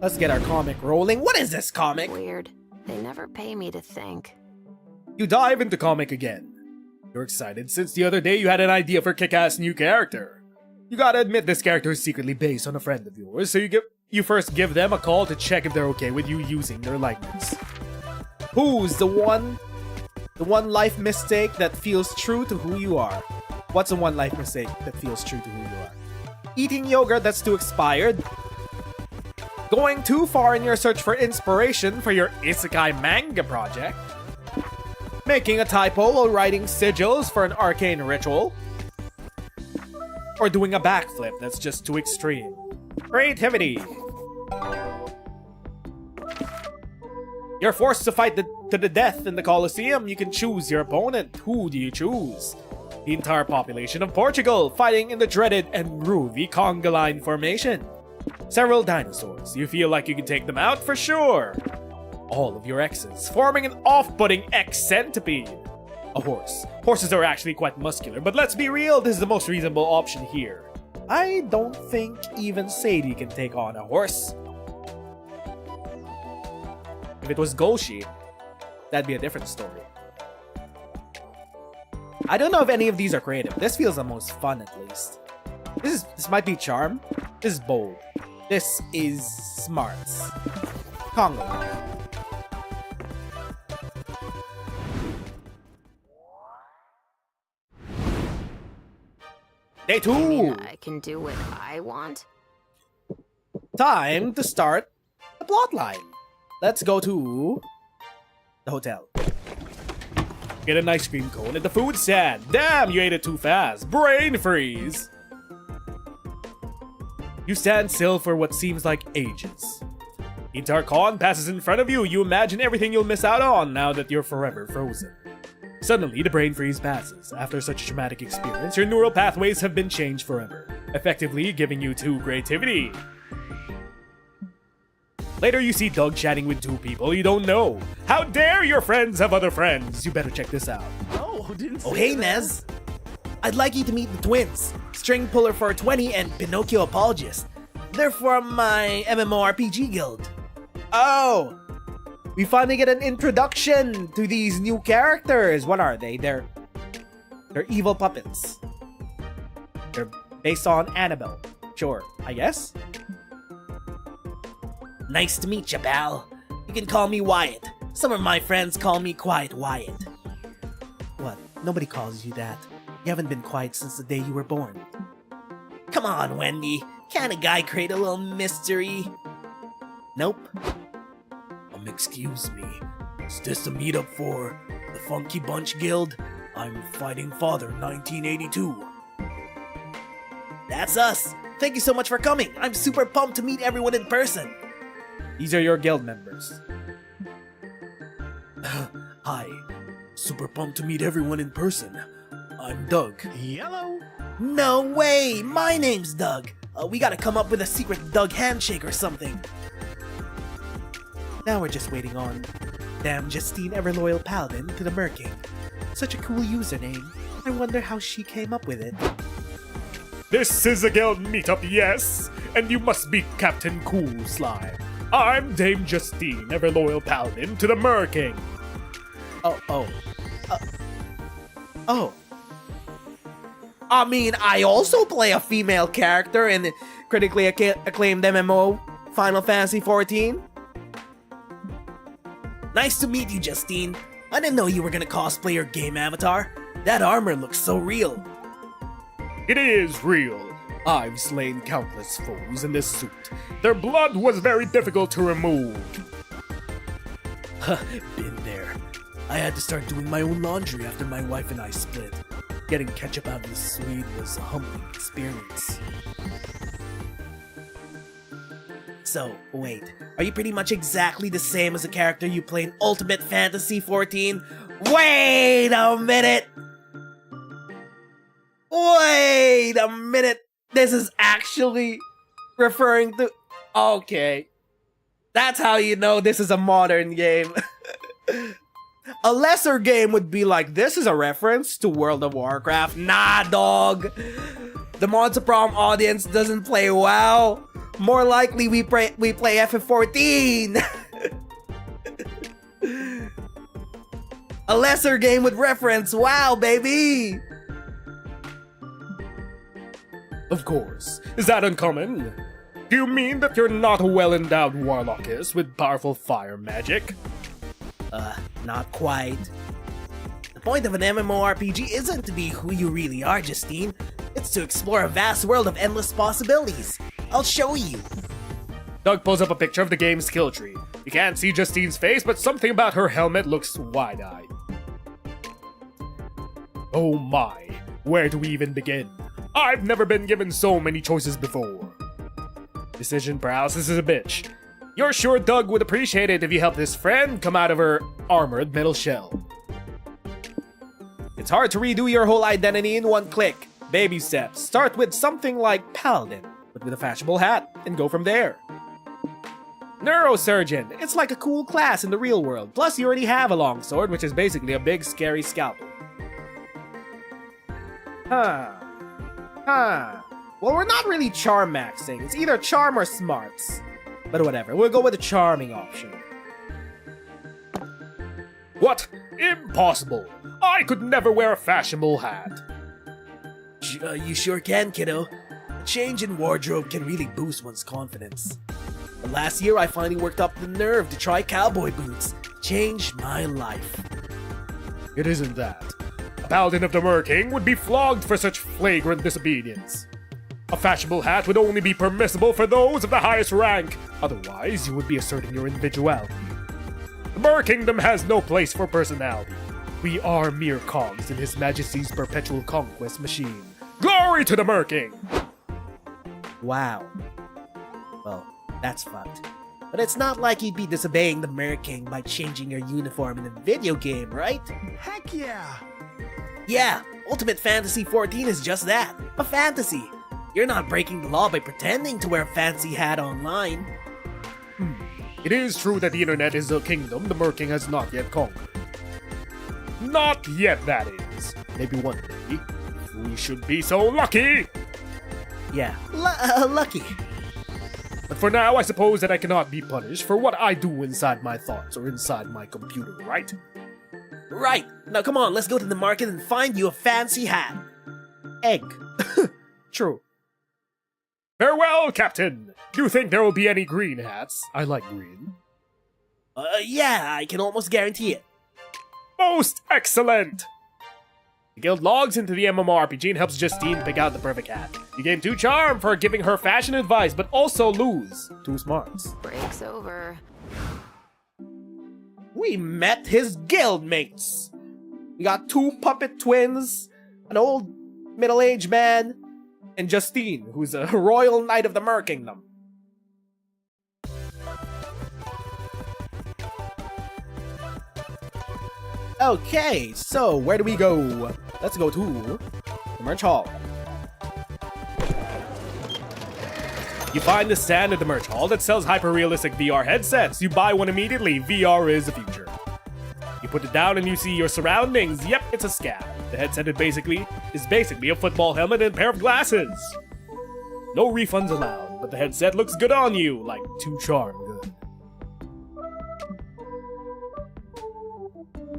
Speaker 3: Let's get our comic rolling. What is this comic?
Speaker 4: Weird. They never pay me to think.
Speaker 5: You dive into comic again. You're excited since the other day you had an idea for a kick-ass new character. You gotta admit this character is secretly based on a friend of yours, so you first give them a call to check if they're okay with you using their likeness.
Speaker 3: Who's the one life mistake that feels true to who you are? What's the one life mistake that feels true to who you are? Eating yogurt that's too expired? Going too far in your search for inspiration for your isekai manga project? Making a typo while writing sigils for an arcane ritual? Or doing a backflip that's just too extreme? Creativity! You're forced to fight to the death in the Colosseum. You can choose your opponent. Who do you choose? The entire population of Portugal fighting in the dreaded and groovy conga line formation. Several dinosaurs. You feel like you can take them out for sure. All of your exes, forming an off-putting X-centipede. A horse. Horses are actually quite muscular, but let's be real, this is the most reasonable option here. I don't think even Sadie can take on a horse. If it was Golshi, that'd be a different story. I don't know if any of these are creative. This feels the most fun, at least. This might be charm. This is bold. This is smarts. Congo. Day 2!
Speaker 4: You mean I can do what I want?
Speaker 3: Time to start the plotline. Let's go to the hotel.
Speaker 5: Get an ice cream cone at the food stand. Damn, you ate it too fast. Brain freeze. You stand still for what seems like ages. Intarkon passes in front of you. You imagine everything you'll miss out on now that you're forever frozen. Suddenly, the brain freeze passes. After such a traumatic experience, your neural pathways have been changed forever, effectively giving you 2 creativity. Later, you see Doug chatting with 2 people you don't know. How dare your friends have other friends? You better check this out.
Speaker 6: Oh, didn't
Speaker 3: Oh, hey, Nez. I'd like you to meet the twins, String Puller 420 and Pinocchio Apologist. They're from my MMORPG guild. Oh! We finally get an introduction to these new characters. What are they? They're evil puppets. They're based on Annabelle. Sure, I guess. Nice to meet you, pal. You can call me Wyatt. Some of my friends call me Quiet Wyatt. What? Nobody calls you that. You haven't been quiet since the day you were born. Come on, Wendy. Can't a guy create a little mystery? Nope. Excuse me.
Speaker 5: Is this a meetup for the Funky Bunch Guild? I'm Fighting Father 1982.
Speaker 3: That's us! Thank you so much for coming! I'm super pumped to meet everyone in person! These are your guild members.
Speaker 5: Hi. Super pumped to meet everyone in person. I'm Doug.
Speaker 6: Yellow.
Speaker 3: No way! My name's Doug! We gotta come up with a secret Doug handshake or something. Now we're just waiting on Damn Justine Everloyal Paladin to the Merking. Such a cool username. I wonder how she came up with it.
Speaker 5: This is a guild meetup, yes, and you must be Captain Cool Slime. I'm Dame Justine, Everloyal Paladin to the Merking.
Speaker 3: Oh. I mean, I also play a female character in the critically acclaimed MMO Final Fantasy XIV. Nice to meet you, Justine. I didn't know you were gonna cosplay your game avatar. That armor looks so real.
Speaker 5: It is real. I've slain countless foes in this suit. Their blood was very difficult to remove. Been there. I had to start doing my own laundry after my wife and I split. Getting ketchup out of the Swede was a humbling experience.
Speaker 3: So, wait, are you pretty much exactly the same as the character you play in Ultimate Fantasy XIV? Wait a minute! Wait a minute! This is actually referring to... Okay. That's how you know this is a modern game. A lesser game would be like, this is a reference to World of Warcraft. Nah, dog. The Monster Prom audience doesn't play WoW. More likely, we play FF14. A lesser game would reference WoW, baby.
Speaker 5: Of course. Is that uncommon? Do you mean that you're not a well-endowed warlockess with powerful fire magic?
Speaker 3: Not quite. The point of an MMORPG isn't to be who you really are, Justine. It's to explore a vast world of endless possibilities. I'll show you.
Speaker 5: Doug pulls up a picture of the game's skill tree. You can't see Justine's face, but something about her helmet looks wide-eyed. Oh my, where do we even begin? I've never been given so many choices before. Decision paralysis is a bitch. You're sure Doug would appreciate it if you helped his friend come out of her armored metal shell.
Speaker 3: It's hard to redo your whole identity in one click. Baby steps. Start with something like Paladin, but with a fashionable hat, and go from there. Neurosurgeon. It's like a cool class in the real world. Plus, you already have a longsword, which is basically a big, scary scalpel. Well, we're not really charm maxing. It's either charm or smarts. But whatever, we'll go with the charming option.
Speaker 5: What? Impossible! I could never wear a fashionable hat.
Speaker 3: You sure can, kiddo. A change in wardrobe can really boost one's confidence. But last year, I finally worked up the nerve to try cowboy boots. Changed my life.
Speaker 5: It isn't that. A paladin of the Merking would be flogged for such flagrant disobedience. A fashionable hat would only be permissible for those of the highest rank. Otherwise, you would be asserting your individuality. The Merkingdom has no place for personality. We are mere cogs in His Majesty's perpetual conquest machine. Glory to the Merking!
Speaker 3: Wow. Well, that's fucked. But it's not like you'd be disobeying the Merking by changing your uniform in a video game, right?
Speaker 6: Heck yeah.
Speaker 3: Yeah, Ultimate Fantasy XIV is just that. A fantasy. You're not breaking the law by pretending to wear a fancy hat online.
Speaker 5: It is true that the internet is a kingdom the Merking has not yet conquered. Not yet, that is. Maybe one day, if we should be so lucky.
Speaker 3: Yeah, lucky.
Speaker 5: But for now, I suppose that I cannot be punished for what I do inside my thoughts or inside my computer, right?
Speaker 3: Right. Now come on, let's go to the market and find you a fancy hat. Egg. True.
Speaker 5: Farewell, Captain! Do you think there will be any green hats? I like green.
Speaker 3: Yeah, I can almost guarantee it.
Speaker 5: Most excellent! The guild logs into the MMORPG and helps Justine pick out the perfect hat. You gain 2 charm for giving her fashion advice, but also lose 2 smarts.
Speaker 4: Break's over.
Speaker 3: we met his guildmates. We got 2 puppet twins, an old middle-aged man, and Justine, who's a royal knight of the Mer Kingdom. Okay, so where do we go? Let's go to the merch hall. You find a stand at the merch hall that sells hyper-realistic VR headsets. You buy one immediately. VR is the future. You put it down and you see your surroundings. Yep, it's a scam. The headset is basically a football helmet and a pair of glasses. No refunds allowed, but the headset looks good on you, like too charm good.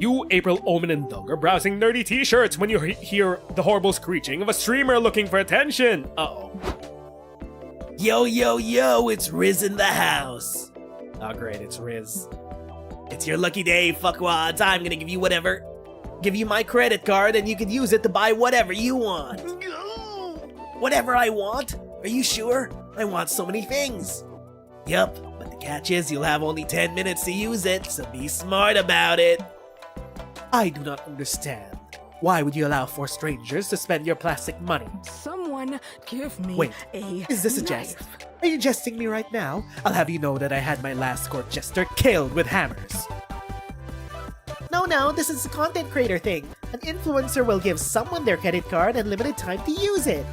Speaker 3: You, April, Omen, and Doug are browsing nerdy t-shirts when you hear the horrible screeching of a streamer looking for attention. Uh-oh.
Speaker 7: Yo, yo, yo, it's Riz in the house.
Speaker 3: Oh great, it's Riz.
Speaker 7: It's your lucky day, fuckwads. I'm gonna give you my credit card and you can use it to buy whatever you want. Whatever I want? Are you sure? I want so many things. Yup, but the catch is you'll have only 10 minutes to use it, so be smart about it.
Speaker 3: I do not understand. Why would you allow 4 strangers to spend your plastic money?
Speaker 8: Someone give me
Speaker 3: Wait,
Speaker 8: a
Speaker 3: is this a
Speaker 8: knife.
Speaker 3: jest? Are you jesting me right now? I'll have you know that I had my last court jester killed with hammers.
Speaker 7: No, this is a content creator thing. An influencer will give someone their credit card and limited time to use it.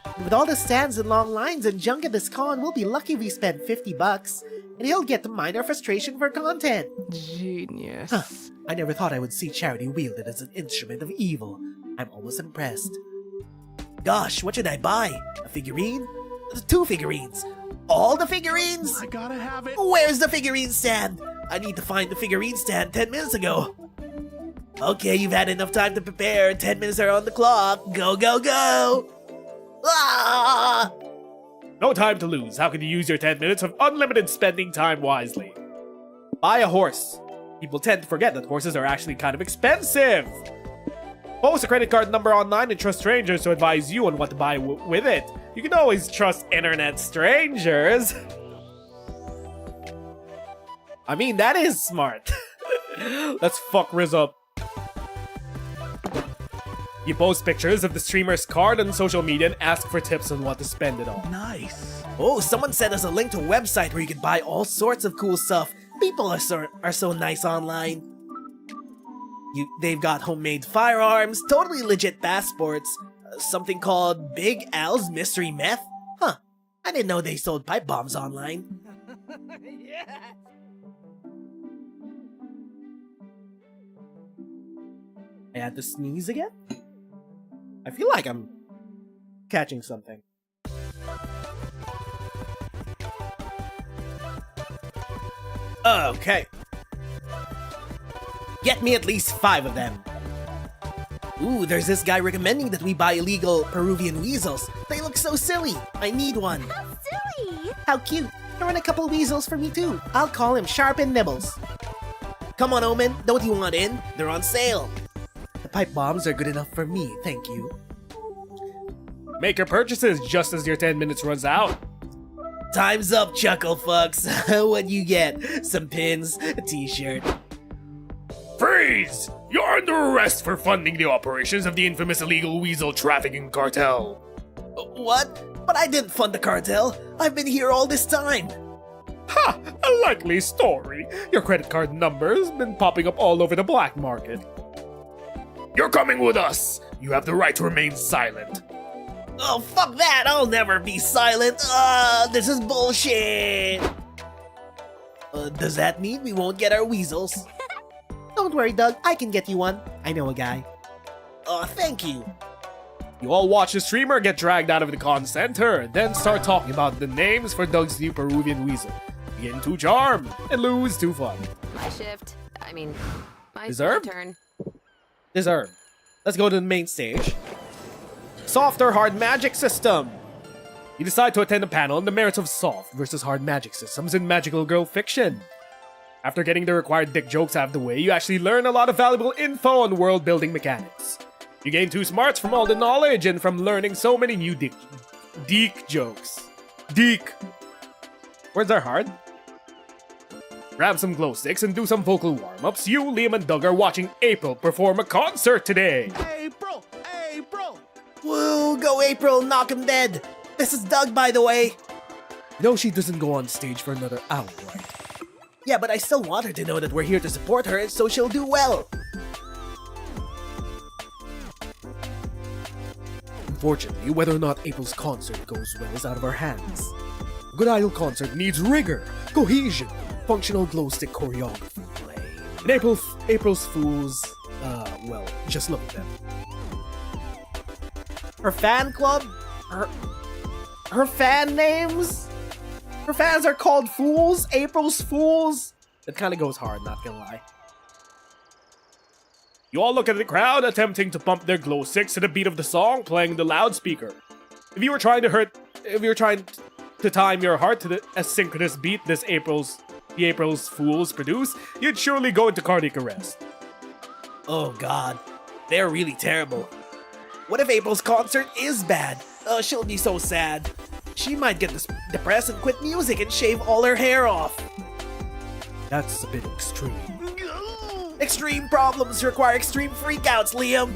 Speaker 7: And with all the stands and long lines and junk at this con, we'll be lucky we spend $50, and he'll get to mine our frustration for content.
Speaker 8: Genius.
Speaker 3: Huh. I never thought I would see charity wielded as an instrument of evil. I'm almost impressed.
Speaker 7: Gosh, what should I buy? A figurine? 2 figurines. All the figurines?
Speaker 6: I gotta have it.
Speaker 7: Where's the figurine stand? I need to find the figurine stand 10 minutes ago. Okay, you've had enough time to prepare. 10 minutes are on the clock. Go, go, go! Ah!
Speaker 5: No time to lose. How can you use your 10 minutes of unlimited spending time wisely?
Speaker 3: Buy a horse. People tend to forget that horses are actually kind of expensive. Post a credit card number online and trust strangers to advise you on what to buy with it. You can always trust internet strangers. I mean, that is smart. Let's fuck Riz up. You post pictures of the streamer's card on social media and ask for tips on what to spend it on.
Speaker 6: Nice.
Speaker 7: Oh, someone sent us a link to a website where you can buy all sorts of cool stuff. People are so nice online. They've got homemade firearms, totally legit passports, something called Big Al's Mystery Meth. Huh, I didn't know they sold pipe bombs online.
Speaker 3: I had to sneeze again? I feel like I'm catching something. Okay.
Speaker 7: Get me at least 5 of them. Ooh, there's this guy recommending that we buy illegal Peruvian weasels. They look so silly. I need one.
Speaker 9: How silly!
Speaker 7: How cute. Throw in a couple weasels for me too. I'll call him Sharp and Nibbles. Come on, Omen. Don't you want in? They're on sale.
Speaker 3: The pipe bombs are good enough for me, thank you.
Speaker 5: Make your purchases just as your 10 minutes runs out.
Speaker 7: Time's up, chuckle fucks. What'd you get? Some pins, a t-shirt.
Speaker 5: Freeze! You're under arrest for funding the operations of the infamous illegal weasel trafficking cartel.
Speaker 7: What? But I didn't fund the cartel. I've been here all this time.
Speaker 5: Ha! A likely story. Your credit card number's been popping up all over the black market. You're coming with us. You have the right to remain silent.
Speaker 7: Oh, fuck that! I'll never be silent! This is bullshit! Does that mean we won't get our weasels? Don't worry, Doug. I can get you one. I know a guy. Oh, thank you.
Speaker 5: You all watch the streamer get dragged out of the con center, then start talking about the names for Doug's new Peruvian weasel. Begin too charmed and lose too fun.
Speaker 4: My shift. I mean, my
Speaker 3: Deserved?
Speaker 4: turn.
Speaker 3: Deserved. Let's go to the main stage. Soft or hard magic system.
Speaker 5: You decide to attend a panel on the merits of soft versus hard magic systems in magical girl fiction. After getting the required dick jokes out of the way, you actually learn a lot of valuable info on world building mechanics. You gain 2 smarts from all the knowledge and from learning so many new deek jokes. Deek.
Speaker 3: Words are hard.
Speaker 5: Grab some glow sticks and do some vocal warm-ups. You, Liam, and Doug are watching April perform a concert today.
Speaker 6: April! April!
Speaker 7: Woo, go April, knock him dead. This is Doug, by the way.
Speaker 5: No, she doesn't go on stage for another hour, right?
Speaker 7: Yeah, but I still want her to know that we're here to support her, so she'll do well.
Speaker 5: Unfortunately, whether or not April's concert goes well is out of our hands. A good idol concert needs rigor, cohesion, functional glow stick choreography. And April's fools, well, just look at them.
Speaker 7: Her fan club? Her fan names? Her fans are called Fools? April's Fools?
Speaker 3: It kind of goes hard, not gonna lie.
Speaker 5: You all look at the crowd attempting to pump their glow sticks to the beat of the song playing in the loudspeaker. If you were trying to time your heart to the asynchronous beat the April's Fools produce, you'd surely go into cardiac arrest.
Speaker 7: Oh god, they're really terrible. What if April's concert is bad? Oh, she'll be so sad. She might get depressed and quit music and shave all her hair off.
Speaker 5: That's a bit extreme.
Speaker 7: Extreme problems require extreme freakouts, Liam.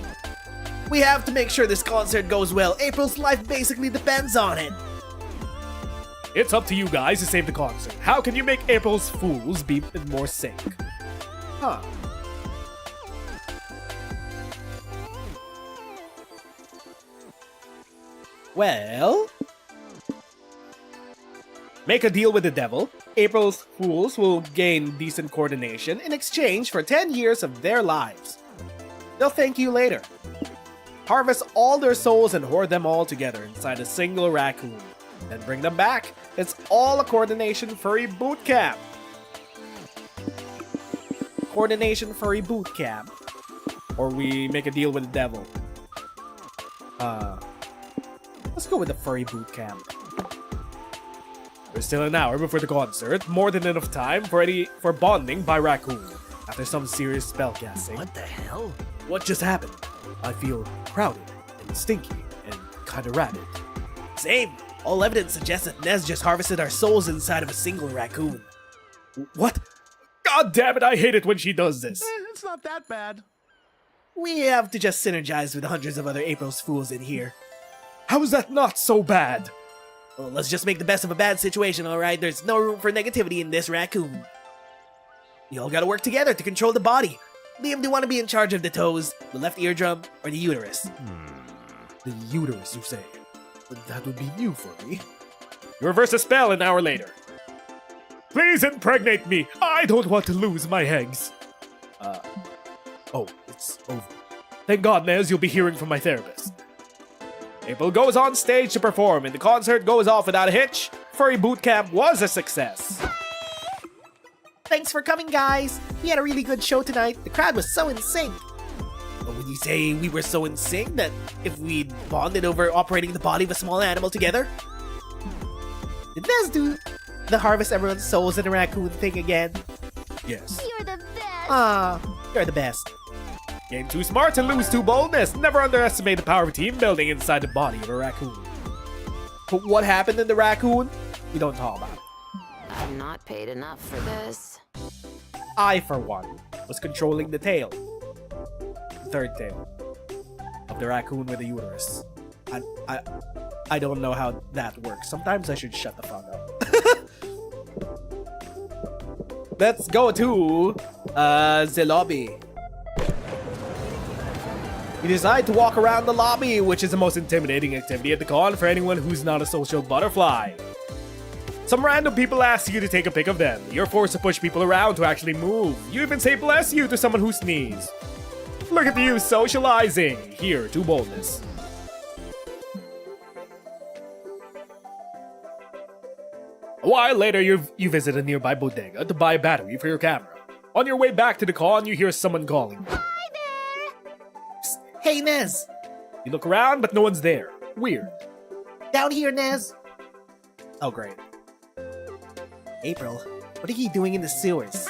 Speaker 7: We have to make sure this concert goes well. April's life basically depends on it.
Speaker 5: It's up to you guys to save the concert. How can you make April's Fools be in more sync?
Speaker 3: Huh. Well,
Speaker 5: Make a deal with the devil. April's Fools will gain decent coordination in exchange for 10 years of their lives. They'll thank you later. Harvest all their souls and hoard them all together inside a single raccoon. Then bring them back. It's all a coordination furry boot camp.
Speaker 3: coordination furry boot camp.
Speaker 5: Or we make a deal with the devil.
Speaker 3: Let's go with the furry boot camp.
Speaker 5: There's still an hour before the concert, more than enough time for bonding by raccoon. After some serious spellcasting.
Speaker 7: What the hell?
Speaker 5: What just happened? I feel crowded and stinky and kinda rabid.
Speaker 7: Same. All evidence suggests that Nez just harvested our souls inside of a single raccoon.
Speaker 5: What? God damn it, I hate it when she does this.
Speaker 6: It's not that bad.
Speaker 7: We have to just synergize with hundreds of other April's Fools in here.
Speaker 5: How is that not so bad?
Speaker 7: Well, let's just make the best of a bad situation, alright? There's no room for negativity in this raccoon. We all gotta work together to control the body. Liam, do you want to be in charge of the toes, the left eardrum, or the uterus?
Speaker 5: The uterus, you say? That would be new for me. You reverse the spell an hour later. Please impregnate me! I don't want to lose my eggs. Oh, it's over. Thank God, Nez, you'll be hearing from my therapist. April goes on stage to perform, and the concert goes off without a hitch. Furry Boot Camp was a success.
Speaker 7: Thanks for coming, guys. We had a really good show tonight. The crowd was so in sync. But would you say we were so in sync that if we bonded over operating the body of a small animal together? Did Nez do the harvest everyone's souls in a raccoon thing again?
Speaker 5: Yes.
Speaker 4: You're the best.
Speaker 7: Ah, you're the best.
Speaker 5: Game too smart and lose too boldness. Never underestimate the power of team building inside the body of a raccoon.
Speaker 3: But what happened in the raccoon? We don't talk about it.
Speaker 4: I'm not paid enough for this.
Speaker 3: I, for one, was controlling the tail. The third tail. Of the raccoon with the uterus. I don't know how that works. Sometimes I should shut the fuck up. Let's go to the lobby.
Speaker 5: You decide to walk around the lobby, which is the most intimidating activity at the con for anyone who's not a social butterfly. Some random people ask you to take a pic of them. You're forced to push people around to actually move. You even say bless you to someone who sneezes. Look at you socializing. Here to boldness. A while later, you visit a nearby bodega to buy a battery for your camera. On your way back to the con, you hear someone calling.
Speaker 7: Hey, Nez.
Speaker 5: You look around, but no one's there. Weird.
Speaker 7: Down here, Nez.
Speaker 3: Oh, great.
Speaker 7: April, what are you doing in the sewers?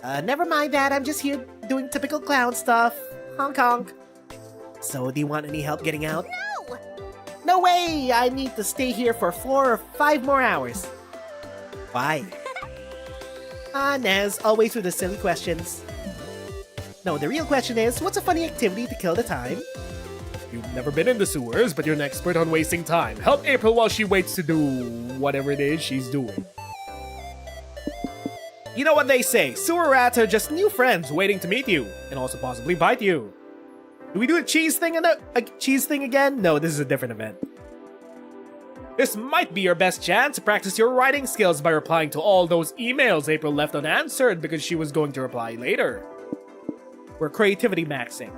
Speaker 7: Never mind that. I'm just here doing typical clown stuff. Honk honk. So, do you want any help getting out?
Speaker 4: No!
Speaker 7: No way! I need to stay here for 4 or 5 more hours. Why? Ah, Nez, always with the silly questions. No, the real question is, what's a funny activity to kill the time?
Speaker 5: You've never been in the sewers, but you're an expert on wasting time. Help April while she waits to do whatever it is she's doing. You know what they say, sewer rats are just new friends waiting to meet you, and also possibly bite you. Do we do a cheese thing again? No, this is a different event. This might be your best chance to practice your writing skills by replying to all those emails April left unanswered because she was going to reply later. We're creativity maxing.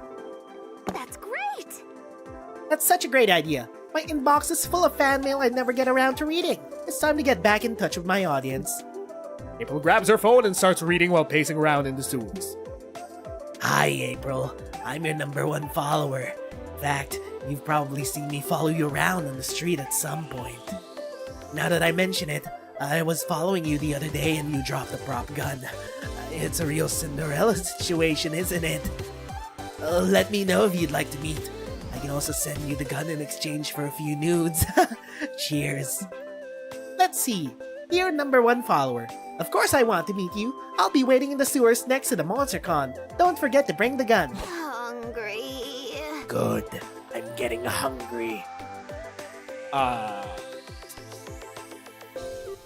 Speaker 9: That's great!
Speaker 7: That's such a great idea. My inbox is full of fan mail I never get around to reading. It's time to get back in touch with my audience.
Speaker 5: April grabs her phone and starts reading while pacing around in the sewers.
Speaker 7: Hi, April. I'm your #1 follower. In fact, you've probably seen me follow you around on the street at some point. Now that I mention it, I was following you the other day and you dropped a prop gun. It's a real Cinderella situation, isn't it? Let me know if you'd like to meet. I can also send you the gun in exchange for a few nudes. Cheers. Let's see. Dear #1 follower, of course I want to meet you. I'll be waiting in the sewers next to the MonsterCon. Don't forget to bring the gun.
Speaker 9: Hungry.
Speaker 7: Good. I'm getting hungry.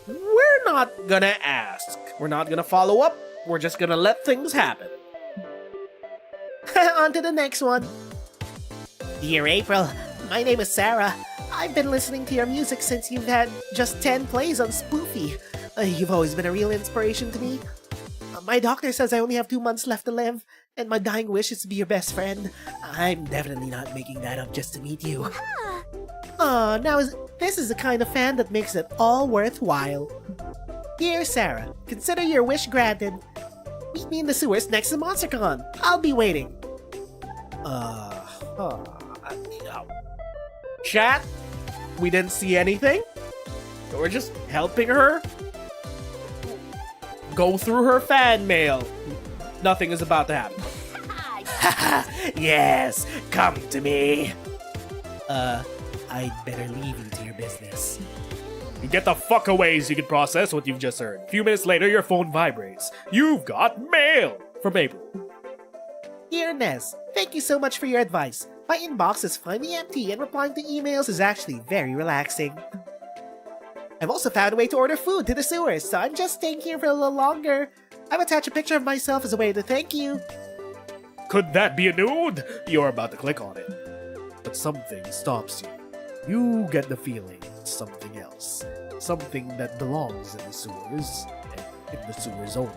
Speaker 3: We're not gonna ask. We're not gonna follow up. We're just gonna let things happen.
Speaker 7: On to the next one. Dear April, my name is Sarah. I've been listening to your music since you've had just 10 plays on Spoofy. You've always been a real inspiration to me. My doctor says I only have 2 months left to live, and my dying wish is to be your best friend. I'm definitely not making that up just to meet you. This is the kind of fan that makes it all worthwhile. Dear Sarah, consider your wish granted. Meet me in the sewers next to MonsterCon. I'll be waiting.
Speaker 3: Chat, we didn't see anything. We're just helping her go through her fan mail. Nothing is about to happen.
Speaker 7: Yes, come to me. I'd better leave you to your business.
Speaker 5: You get the fuck away so you can process what you've just heard. A few minutes later, your phone vibrates. You've got mail from April.
Speaker 7: Dear Nez, thank you so much for your advice. My inbox is finally empty and replying to emails is actually very relaxing. I've also found a way to order food to the sewers, so I'm just staying here for a little longer. I've attached a picture of myself as a way to thank you.
Speaker 5: Could that be a nude? You're about to click on it. But something stops you. You get the feeling it's something else. Something that belongs in the sewers, and in the sewers only.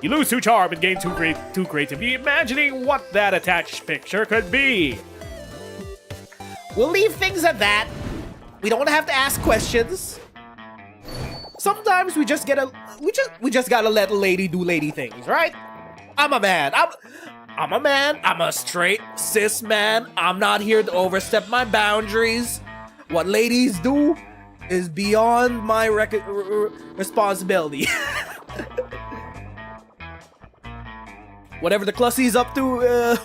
Speaker 5: You lose 2 charm and gain 2 creativity, imagining what that attached picture could be.
Speaker 3: We'll leave things at that. We don't have to ask questions. Sometimes we just gotta let a lady do lady things, right? I'm a man. I'm a man. I'm a straight cis man. I'm not here to overstep my boundaries. What ladies do is beyond my responsibility. Whatever the Clussy's up to,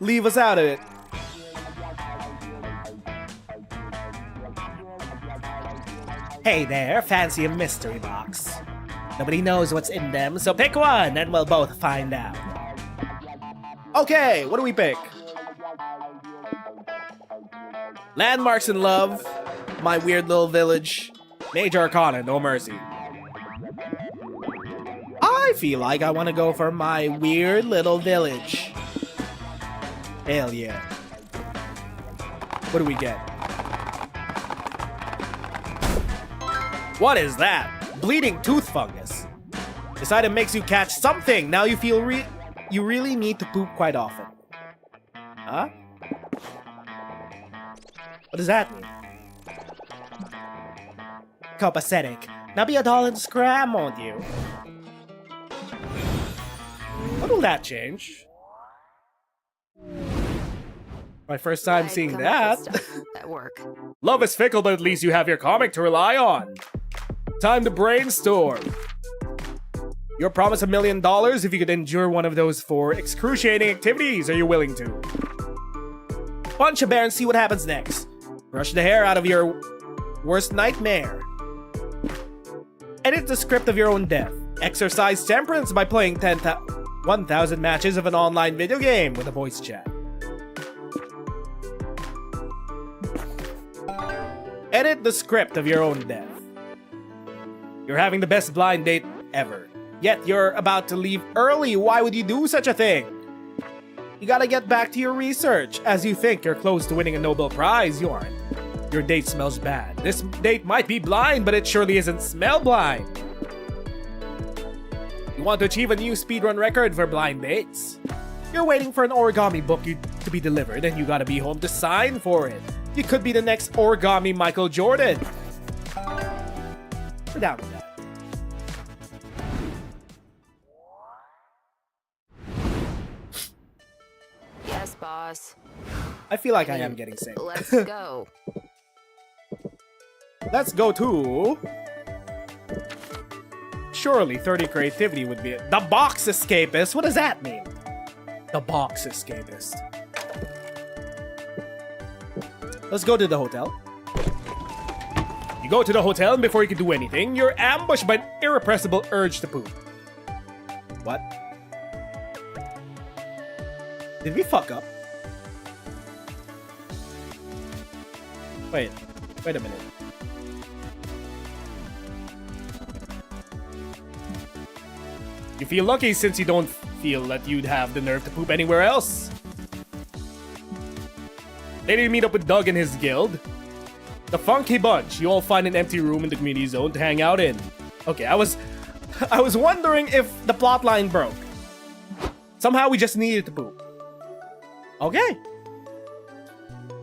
Speaker 3: leave us out of it.
Speaker 7: Hey there, fancy a mystery box? Nobody knows what's in them, so pick one and we'll both find out.
Speaker 3: Okay, what do we pick? Landmarks in Love, My Weird Little Village, Major Arcana, No Mercy. I feel like I want to go for My Weird Little Village. Hell yeah. What do we get? What is that? Bleeding tooth fungus. This item makes you catch something. Now you feel you really need to poop quite often. Huh? What does that mean?
Speaker 7: Copacetic. Now be a doll and scram, won't you?
Speaker 3: What will that change? My first time
Speaker 4: I'd
Speaker 3: seeing
Speaker 4: come up with
Speaker 3: that.
Speaker 4: stuff at work.
Speaker 5: Love is fickle, but at least you have your comic to rely on. Time to brainstorm. You're promised $1 million if you could endure one of those 4 excruciating activities. Are you willing to?
Speaker 3: Punch a bear and see what happens next. Brush the hair out of your worst nightmare. Edit the script of your own death.
Speaker 5: Exercise temperance by playing 1,000 matches of an online video game with a voice chat. Edit the script of your own death. You're having the best blind date ever. Yet you're about to leave early. Why would you do such a thing? You gotta get back to your research. As you think you're close to winning a Nobel Prize, you aren't. Your date smells bad. This date might be blind, but it surely isn't smell blind. You want to achieve a new speedrun record for blind dates? You're waiting for an origami book to be delivered, and you gotta be home to sign for it. You could be the next origami Michael Jordan. We're down with that.
Speaker 4: Yes, boss.
Speaker 3: I feel like I am getting sick.
Speaker 4: Let's go.
Speaker 3: Let's go to... Surely 30 creativity would be it. The box escapist? What does that mean? The box escapist. Let's go to the hotel.
Speaker 5: You go to the hotel, and before you can do anything, you're ambushed by an irrepressible urge to poop.
Speaker 3: What? Did we fuck up? Wait a minute.
Speaker 5: You feel lucky since you don't feel that you'd have the nerve to poop anywhere else. Later you meet up with Doug and his guild. The Funky Bunch. You all find an empty room in the community zone to hang out in. Okay, I was wondering if the plotline broke. Somehow we just needed to poop.
Speaker 3: Okay.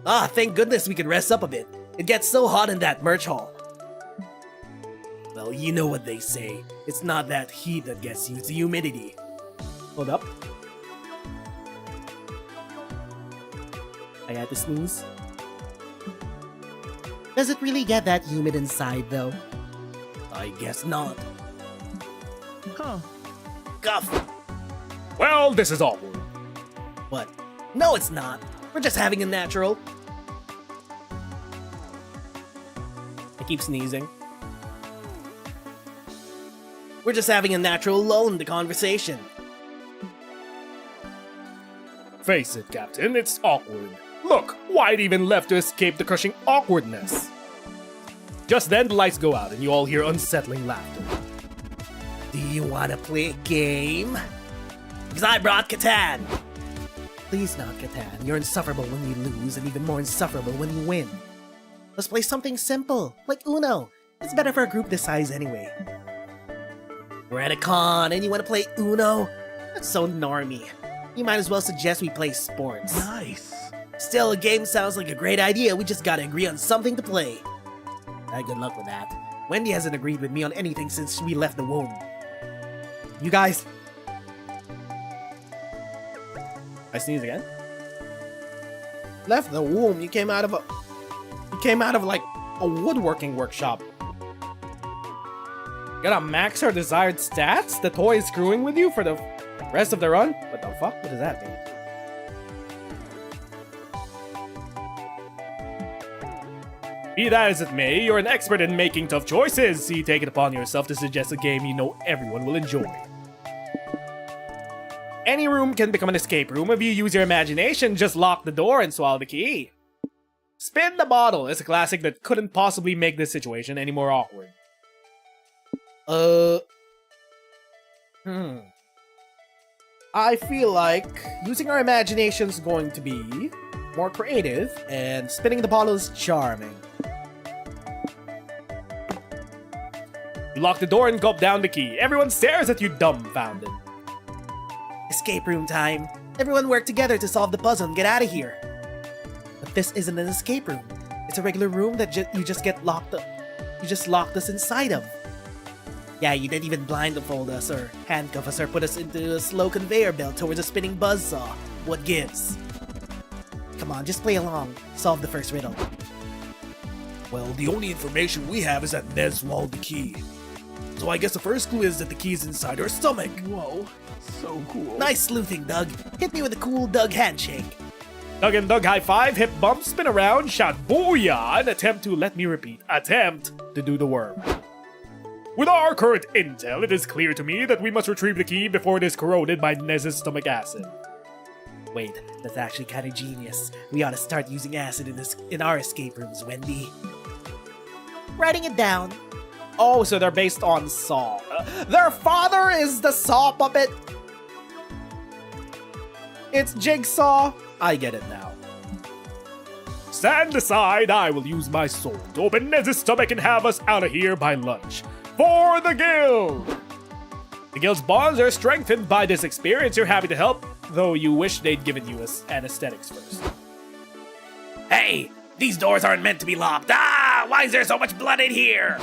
Speaker 7: Ah, thank goodness we can rest up a bit. It gets so hot in that merch hall. Well, you know what they say. It's not that heat that gets you, it's the humidity.
Speaker 3: Hold up. I had to sneeze. Does it really get that humid inside, though?
Speaker 7: I guess not.
Speaker 6: Huh.
Speaker 7: Guff!
Speaker 5: Well, this is awkward.
Speaker 7: What? No, it's not. We're just having a natural.
Speaker 3: I keep sneezing.
Speaker 7: We're just having a natural lull in the conversation.
Speaker 5: Face it, Captain, it's awkward. Look, White even left to escape the crushing awkwardness. Just then, the lights go out and you all hear unsettling laughter.
Speaker 7: Do you want to play a game? Because I brought Catan.
Speaker 3: Please not, Catan. You're insufferable when you lose and even more insufferable when you win. Let's play something simple, like Uno. It's better for a group this size anyway.
Speaker 7: We're at a con and you want to play Uno?
Speaker 3: That's so normy. You might as well suggest we play sports.
Speaker 6: Nice.
Speaker 7: Still, a game sounds like a great idea. We just gotta agree on something to play.
Speaker 3: Good luck with that. Wendy hasn't agreed with me on anything since we left the womb. You guys... I sneeze again? Left the womb? You came out of like a woodworking workshop. Gotta max our desired stats? The toy is screwing with you for the rest of the run? What the fuck? What does that mean?
Speaker 5: Be that as it may, you're an expert in making tough choices, so you take it upon yourself to suggest a game you know everyone will enjoy. Any room can become an escape room if you use your imagination. Just lock the door and swallow the key. Spin the bottle is a classic that couldn't possibly make this situation any more awkward.
Speaker 3: I feel like using our imagination is going to be more creative, and spinning the bottle is charming.
Speaker 5: You lock the door and gulp down the key. Everyone stares at you dumbfounded.
Speaker 7: Escape room time. Everyone work together to solve the puzzle and get out of here.
Speaker 3: But this isn't an escape room. It's a regular room that you just get locked up. You just locked us inside of.
Speaker 7: Yeah, you didn't even blindfold us or handcuff us or put us into a slow conveyor belt towards a spinning buzzsaw. What gives?
Speaker 3: Come on, just play along. Solve the first riddle.
Speaker 7: Well, the only information we have is that Nez swallowed the key. So I guess the first clue is that the key's inside her stomach.
Speaker 6: Whoa. So cool.
Speaker 7: Nice sleuthing, Doug. Hit me with a cool Doug handshake.
Speaker 5: Doug and Doug high five, hip bump, spin around, shout booyah, and attempt to, let me repeat, attempt to do the worm. With our current intel, it is clear to me that we must retrieve the key before it is corroded by Nez's stomach acid.
Speaker 7: Wait, that's actually kind of genius. We ought to start using acid in our escape rooms, Wendy. Writing it down.
Speaker 3: Oh, so they're based on Saw. Their father is the Saw puppet. It's Jigsaw. I get it now.
Speaker 5: Stand aside, I will use my sword to open Nez's stomach and have us out of here by lunch. For the guild! The guild's bonds are strengthened by this experience. You're happy to help, though you wish they'd given you anesthetics first.
Speaker 7: Hey, these doors aren't meant to be locked. Ah, why is there so much blood in here?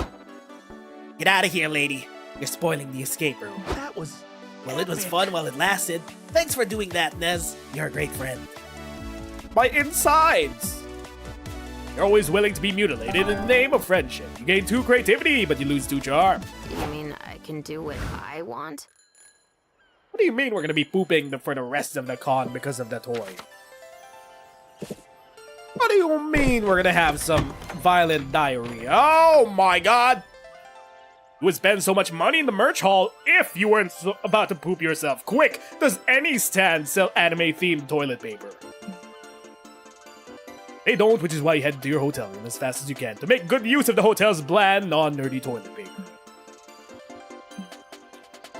Speaker 7: Get out of here, lady. You're spoiling the escape room.
Speaker 6: That was.
Speaker 7: Well, it was fun while it lasted. Thanks for doing that, Nez. You're a great friend.
Speaker 3: My insides.
Speaker 5: You're always willing to be mutilated in the name of friendship. You gain 2 creativity, but you lose 2 charm.
Speaker 4: You mean I can do what I want?
Speaker 3: What do you mean we're gonna be pooping for the rest of the con because of the toy? What do you mean we're gonna have some violent diarrhea? Oh my god!
Speaker 5: You would spend so much money in the merch hall if you weren't about to poop yourself. Quick, does any stand sell anime-themed toilet paper? They don't, which is why you head to your hotel room as fast as you can to make good use of the hotel's bland, non-nerdy toilet paper.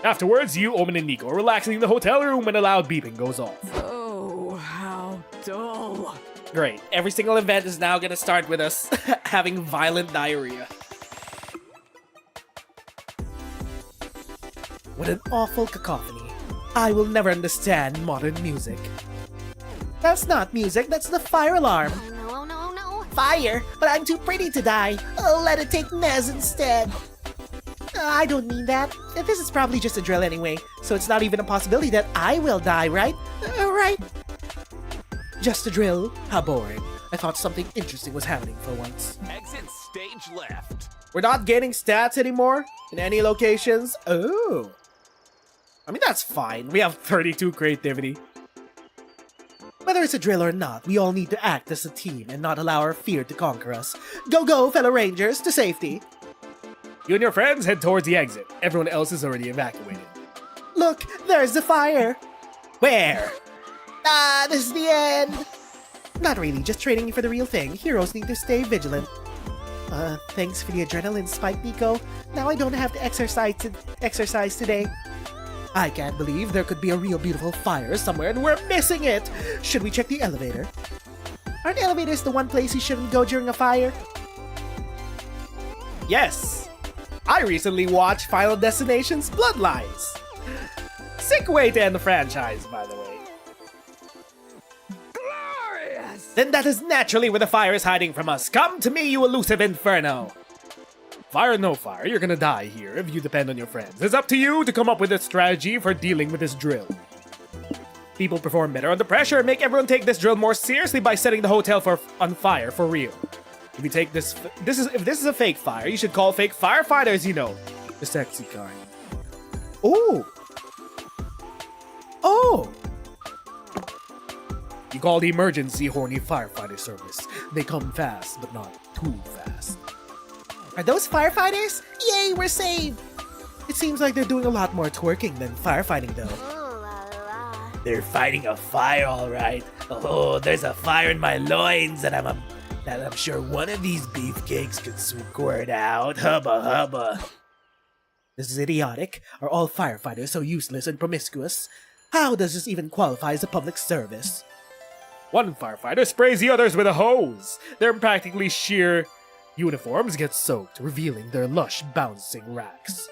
Speaker 5: Afterwards, you, Omen, and Nico are relaxing in the hotel room when a loud beeping goes off.
Speaker 8: Oh, how dull.
Speaker 3: Great. Every single event is now gonna start with us having violent diarrhea.
Speaker 7: What an awful cacophony. I will never understand modern music. That's not music, that's the fire alarm.
Speaker 9: No, no, no.
Speaker 7: Fire? But I'm too pretty to die. I'll let it take Nez instead. I don't mean that. This is probably just a drill anyway, so it's not even a possibility that I will die, right? Right? Just a drill? How boring. I thought something interesting was happening for once.
Speaker 6: Exit stage left.
Speaker 3: We're not gaining stats anymore in any locations. Oh. I mean, that's fine. We have 32 creativity.
Speaker 7: Whether it's a drill or not, we all need to act as a team and not allow our fear to conquer us. Go, go, fellow rangers, to safety.
Speaker 5: You and your friends head towards the exit. Everyone else is already evacuated.
Speaker 7: Look, there's the fire.
Speaker 3: Where?
Speaker 7: Ah, this is the end. Not really, just training you for the real thing. Heroes need to stay vigilant. Thanks for the adrenaline spike, Nico. Now I don't have to exercise today. I can't believe there could be a real beautiful fire somewhere and we're missing it! Should we check the elevator? Aren't elevators the one place you shouldn't go during a fire?
Speaker 3: Yes. I recently watched Final Destination's Bloodlines. Sick way to end the franchise, by the way.
Speaker 8: Glorious!
Speaker 3: Then that is naturally where the fire is hiding from us. Come to me, you elusive inferno!
Speaker 5: Fire or no fire, you're gonna die here if you depend on your friends. It's up to you to come up with a strategy for dealing with this drill. People perform better under pressure and make everyone take this drill more seriously by setting the hotel on fire for real. If you take if this is a fake fire, you should call fake firefighters, you know. The sexy kind.
Speaker 3: Ooh. Oh!
Speaker 5: You call the emergency horny firefighter service. They come fast, but not too fast.
Speaker 7: Are those firefighters? Yay, we're saved! It seems like they're doing a lot more twerking than firefighting, though.
Speaker 9: Ooh la la.
Speaker 7: They're fighting a fire, all right. Oh, there's a fire in my loins, and I'm sure one of these beefcakes could squirt out. Hubba hubba. This is idiotic. Are all firefighters so useless and promiscuous? How does this even qualify as a public service?
Speaker 5: One firefighter sprays the others with a hose. Their practically sheer uniforms get soaked, revealing their lush, bouncing racks.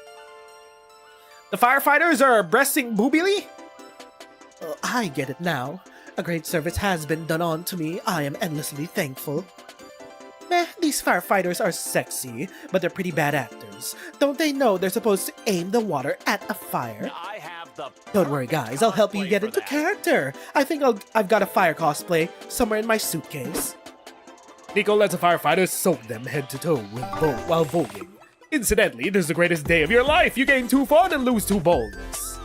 Speaker 3: The firefighters are breasting boobily?
Speaker 7: I get it now. A great service has been done on to me. I am endlessly thankful. These firefighters are sexy, but they're pretty bad actors. Don't they know they're supposed to aim the water at a fire?
Speaker 6: I have the.
Speaker 7: Don't worry, guys. I'll help you get into character. I think I've got a fire cosplay somewhere in my suitcase.
Speaker 5: Nico lets the firefighters soak them head to toe while voguing. Incidentally, this is the greatest day of your life. You gain 2 fun and lose 2 boldness.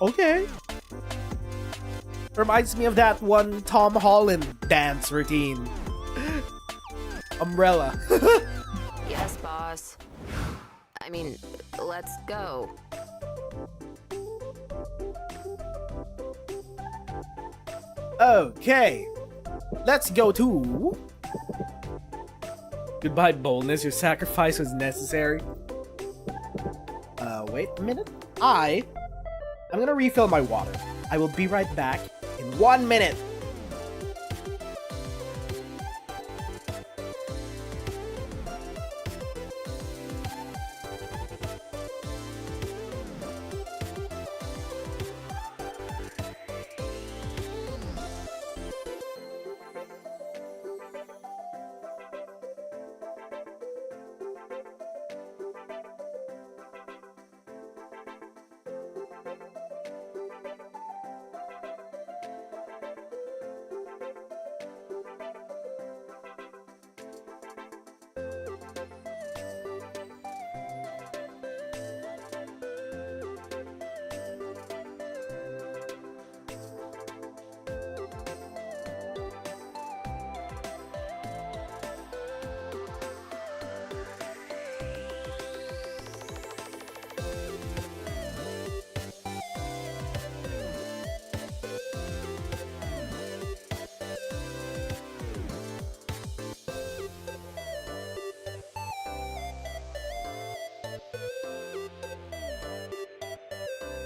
Speaker 3: Okay. Reminds me of that one Tom Holland dance routine. Umbrella.
Speaker 4: Yes, boss. I mean, let's go.
Speaker 3: Okay. Let's go to... Goodbye, boldness. Your sacrifice was necessary. Wait a minute. I'm gonna refill my water. I will be right back in 1 minute.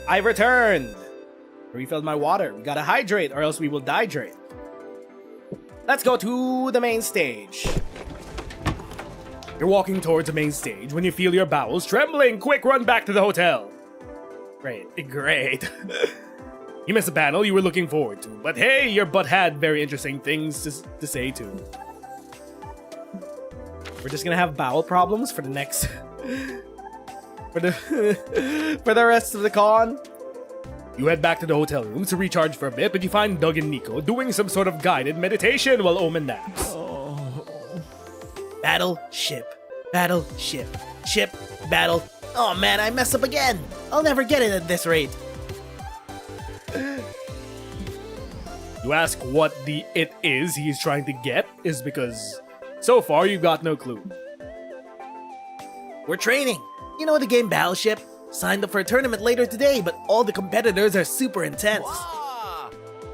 Speaker 3: I've returned! Refilled my water. We gotta hydrate or else we will dehydrate. Let's go to the main stage.
Speaker 5: You're walking towards the main stage when you feel your bowels trembling. Quick, run back to the hotel. Great. You missed a panel you were looking forward to, but hey, your butt had very interesting things to say too.
Speaker 3: We're just gonna have bowel problems for the next... for the rest of the con.
Speaker 5: You head back to the hotel room to recharge for a bit, but you find Doug and Nico doing some sort of guided meditation while Omen naps.
Speaker 7: Battle, ship, ship, battle. Oh man, I messed up again. I'll never get it at this rate.
Speaker 5: You ask what the it is he's trying to get is because so far you got no clue.
Speaker 7: We're training. You know the game Battleship? Signed up for a tournament later today, but all the competitors are super intense.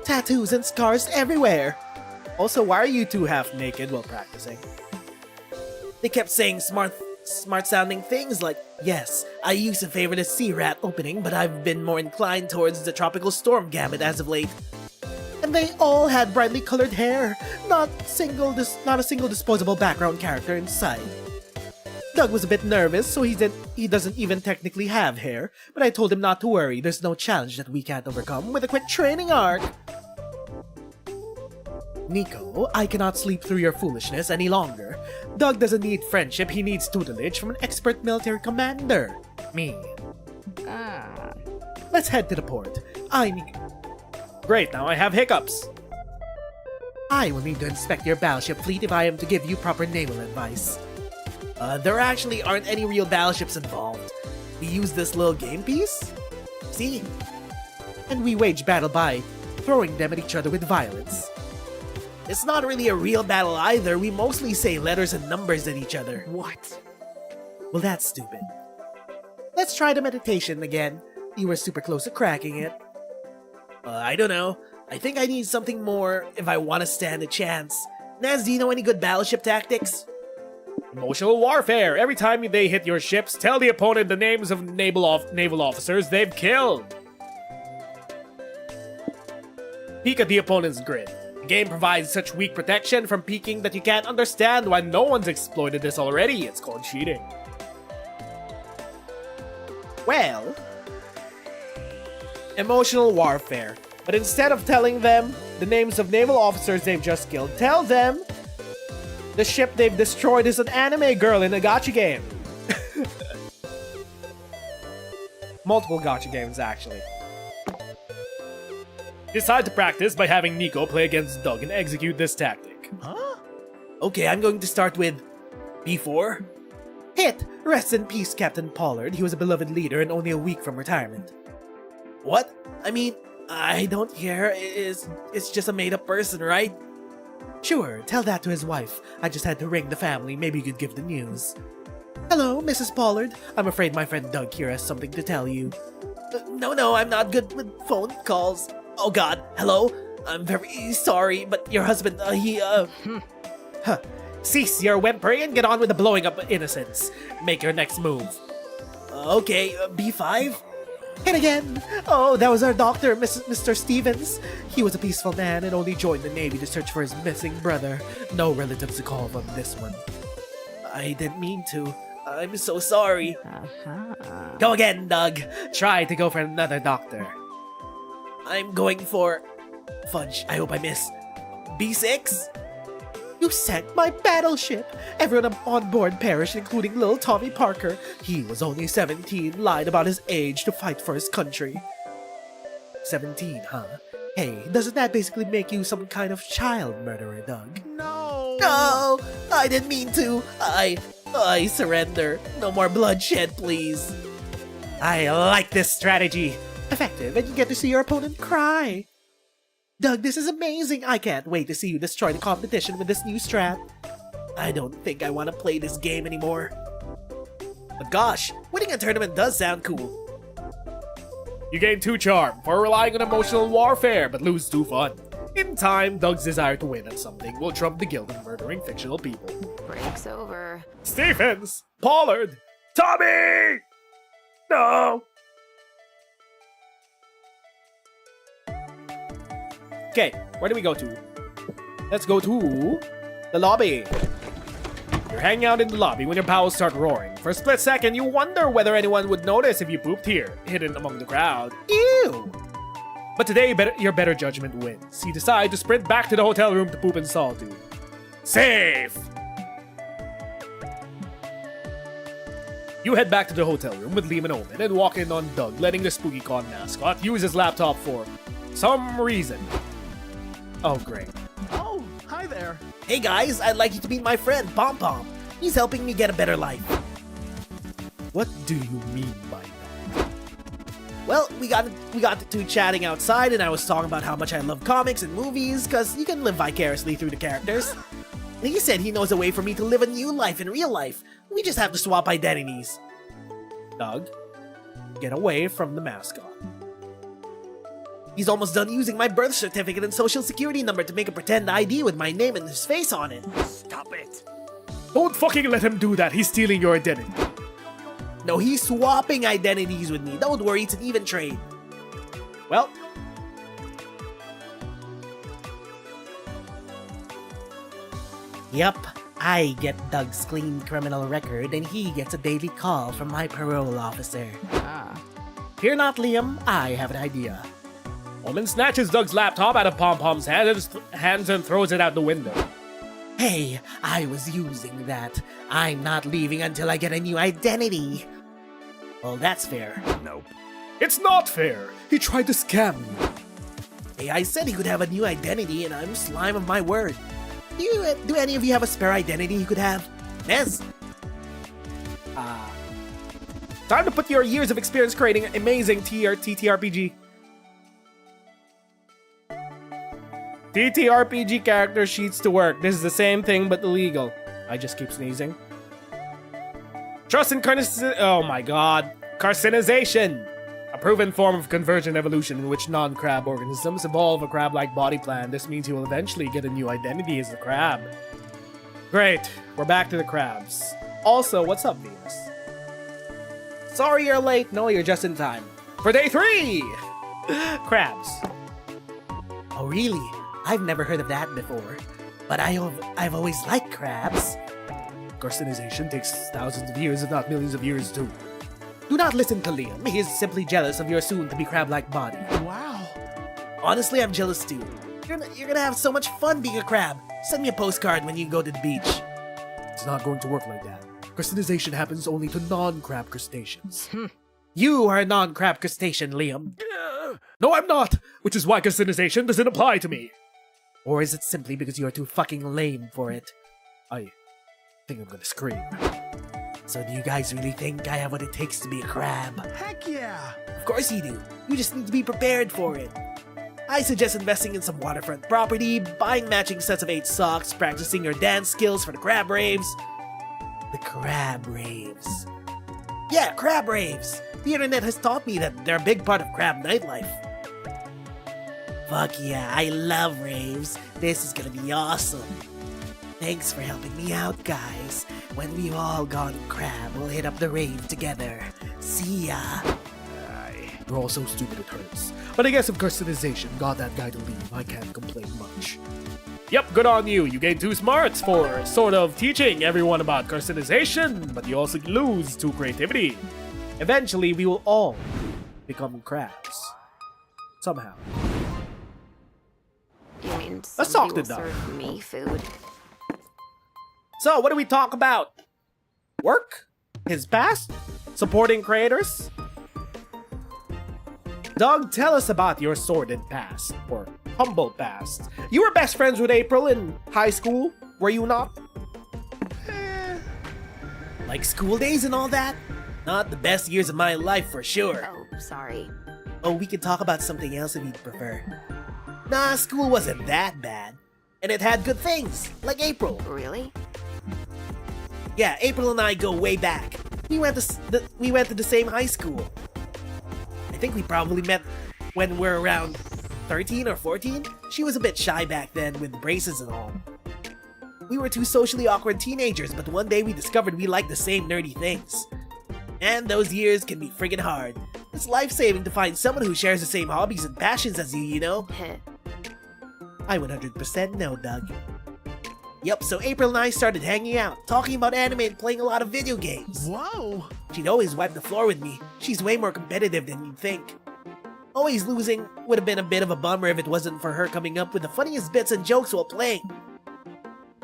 Speaker 7: Tattoos and scars everywhere.
Speaker 3: Also, why are you two half naked while practicing?
Speaker 7: They kept saying smart sounding things like, yes, I used to favor the Sea Rat opening, but I've been more inclined towards the Tropical Storm gamut as of late.
Speaker 3: And they all had brightly colored hair, not a single disposable background character in sight. Doug was a bit nervous, so he doesn't even technically have hair, but I told him not to worry, there's no challenge that we can't overcome with a quick training arc. Nico, I cannot sleep through your foolishness any longer. Doug doesn't need friendship, he needs tutelage from an expert military commander. Me. Let's head to the port.
Speaker 5: Great, now I have hiccups.
Speaker 3: I will need to inspect your battleship fleet if I am to give you proper naval advice.
Speaker 7: There actually aren't any real battleships involved. We use this little game piece. See?
Speaker 3: And we wage battle by throwing them at each other with violence.
Speaker 7: It's not really a real battle either. We mostly say letters and numbers at each other.
Speaker 8: What?
Speaker 3: Well, that's stupid. Let's try the meditation again. You were super close to cracking it.
Speaker 7: I don't know. I think I need something more if I want to stand a chance. Naz, do you know any good battleship tactics?
Speaker 5: Emotional warfare. Every time they hit your ships, tell the opponent the names of naval officers they've killed. Peek at the opponent's grid. The game provides such weak protection from peeking that you can't understand why no one's exploited this already. It's called cheating.
Speaker 3: Well, emotional warfare. But instead of telling them the names of naval officers they've just killed, tell them the ship they've destroyed is an anime girl in a gacha game. Multiple gacha games, actually.
Speaker 5: Decide to practice by having Nico play against Doug and execute this tactic.
Speaker 7: Huh? Okay, I'm going to start with B4.
Speaker 3: Hit! Rest in peace, Captain Pollard. He was a beloved leader and only a week from retirement.
Speaker 7: What? I mean, I don't care. It's just a made-up person, right?
Speaker 3: Sure, tell that to his wife. I just had to ring the family. Maybe you could give the news.
Speaker 7: Hello, Mrs. Pollard. I'm afraid my friend Doug here has something to tell you. No, I'm not good with phone calls. Oh God, hello? I'm very sorry, but your husband, Cease your whimpering and get on with the blowing up innocents. Make your next move. Okay, B5? Hit again! Oh, that was our doctor, Mr. Stevens. He was a peaceful man and only joined the Navy to search for his missing brother. No relatives to call on this one. I didn't mean to. I'm so sorry. Go again, Doug. Try to go for another doctor. I'm going for... Fudge, I hope I miss. B6? You sank my battleship! Everyone on board perished, including little Tommy Parker. He was only 17, lied about his age to fight for his country. 17, huh? Hey, doesn't that basically make you some kind of child murderer, Doug? No, I didn't mean to. I surrender. No more bloodshed, please. I like this strategy. Effective, and you get to see your opponent cry. Doug, this is amazing. I can't wait to see you destroy the competition with this new strat. I don't think I want to play this game anymore. But gosh, winning a tournament does sound cool.
Speaker 5: You gain 2 charm for relying on emotional warfare, but lose 2 fun. In time, Doug's desire to win at something will trump the guilt of murdering fictional people.
Speaker 4: Break's over.
Speaker 5: Stephens! Pollard! Tommy! No! Okay, where do we go to? Let's go to the lobby. You're hanging out in the lobby when your bowels start roaring. For a split second, you wonder whether anyone would notice if you pooped here, hidden among the crowd. Ew! But today, your better judgment wins. You decide to sprint back to the hotel room to poop in solitude. Safe! You head back to the hotel room with Liam and Omen and walk in on Doug, letting the SpookyCon mascot use his laptop for some reason. Oh, great.
Speaker 8: Oh, hi there.
Speaker 7: Hey guys, I'd like you to meet my friend, Pom Pom. He's helping me get a better life.
Speaker 5: What do you mean by that?
Speaker 7: Well, we got to chatting outside, and I was talking about how much I love comics and movies, because you can live vicariously through the characters. And he said he knows a way for me to live a new life in real life. We just have to swap identities.
Speaker 5: Doug, get away from the mascot.
Speaker 7: He's almost done using my birth certificate and social security number to make a pretend ID with my name and his face on it.
Speaker 6: Stop it.
Speaker 5: Don't fucking let him do that. He's stealing your identity.
Speaker 7: No, he's swapping identities with me. Don't worry, it's an even trade.
Speaker 5: Well,
Speaker 7: yep, I get Doug's clean criminal record and he gets a daily call from my parole officer. Fear not, Liam, I have an idea.
Speaker 5: Omen snatches Doug's laptop out of Pom Pom's hands and throws it out the window.
Speaker 7: Hey, I was using that. I'm not leaving until I get a new identity. Well, that's fair.
Speaker 6: Nope.
Speaker 5: It's not fair. He tried to scam you.
Speaker 7: Hey, I said he could have a new identity and I'm slime of my word. Do any of you have a spare identity you could have? Nez?
Speaker 5: Time to put your years of experience creating an amazing TTRPG. TTRPG character sheets to work. This is the same thing but illegal. I just keep sneezing. Trust and oh my god. Carcinization. A proven form of convergent evolution in which non-crab organisms evolve a crab-like body plan. This means you will eventually get a new identity as a crab. Great. We're back to the crabs. Also, what's up, Venus? Sorry you're late. No, you're just in time. For day 3! Crabs.
Speaker 7: Oh, really? I've never heard of that before. But I've always liked crabs.
Speaker 5: Carcinization takes thousands of years, if not millions of years, too.
Speaker 7: Do not listen to Liam. He is simply jealous of your soon-to-be crab-like body.
Speaker 8: Wow.
Speaker 7: Honestly, I'm jealous too. You're gonna have so much fun being a crab. Send me a postcard when you go to the beach.
Speaker 5: It's not going to work like that. Carcinization happens only to non-crab crustaceans.
Speaker 7: You are a non-crab crustacean, Liam.
Speaker 5: No, I'm not! Which is why carcinization doesn't apply to me.
Speaker 7: Or is it simply because you're too fucking lame for it?
Speaker 5: I think I'm gonna scream.
Speaker 7: So do you guys really think I have what it takes to be a crab?
Speaker 8: Heck yeah.
Speaker 7: Of course you do. You just need to be prepared for it. I suggest investing in some waterfront property, buying matching sets of 8 socks, practicing your dance skills for the crab raves. The crab raves. Yeah, crab raves! The internet has taught me that they're a big part of crab nightlife. Fuck yeah, I love raves. This is gonna be awesome. Thanks for helping me out, guys. When we've all gone crab, we'll hit up the rave together. See ya.
Speaker 5: You're all so stupid it hurts. But I guess if customization got that guy to leave, I can't complain much. Yep, good on you. You gain 2 smarts for sort of teaching everyone about customization, but you also lose 2 creativity. Eventually, we will all become crabs. Somehow.
Speaker 4: You mean
Speaker 5: Let's talk
Speaker 4: somebody
Speaker 5: to
Speaker 4: will
Speaker 5: Doug.
Speaker 4: serve me food?
Speaker 5: So, what do we talk about? Work? His past? Supporting creators? Doug, tell us about your sordid past, or humble past. You were best friends with April in high school, were you not?
Speaker 7: Like school days and all that? Not the best years of my life for sure.
Speaker 4: Oh, sorry.
Speaker 7: Oh, we can talk about something else if you'd prefer. Nah, school wasn't that bad. And it had good things, like April.
Speaker 4: Really?
Speaker 7: Yeah, April and I go way back. We went to the same high school. I think we probably met when we were around 13 or 14. She was a bit shy back then with braces and all. We were 2 socially awkward teenagers, but one day we discovered we liked the same nerdy things. And those years can be friggin' hard. It's life-saving to find someone who shares the same hobbies and passions as you know?
Speaker 4: Heh.
Speaker 7: I 100% know, Doug. Yep, so April and I started hanging out, talking about anime and playing a lot of video games.
Speaker 8: Whoa!
Speaker 7: She'd always wipe the floor with me. She's way more competitive than you'd think. Always losing would have been a bit of a bummer if it wasn't for her coming up with the funniest bits and jokes while playing.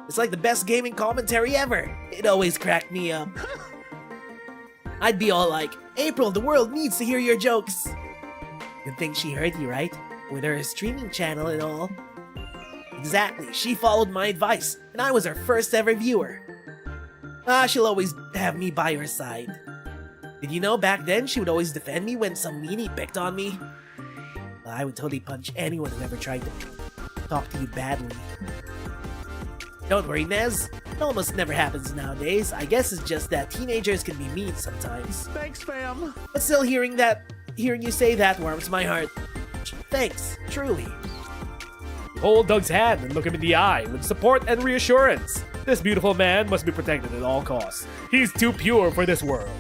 Speaker 7: It's like the best gaming commentary ever. It always cracked me up. I'd be all like, April, the world needs to hear your jokes. Good thing she heard you, right? With her streaming channel and all. Exactly, she followed my advice, and I was her first ever viewer. She'll always have me by her side. Did you know back then she would always defend me when some meanie picked on me? I would totally punch anyone who ever tried to talk to you badly. Don't worry, Nez. It almost never happens nowadays. I guess it's just that teenagers can be mean sometimes.
Speaker 8: Thanks, fam.
Speaker 7: But still, hearing you say that warms my heart. Thanks, truly.
Speaker 5: Hold Doug's hand and look him in the eye with support and reassurance. This beautiful man must be protected at all costs. He's too pure for this world.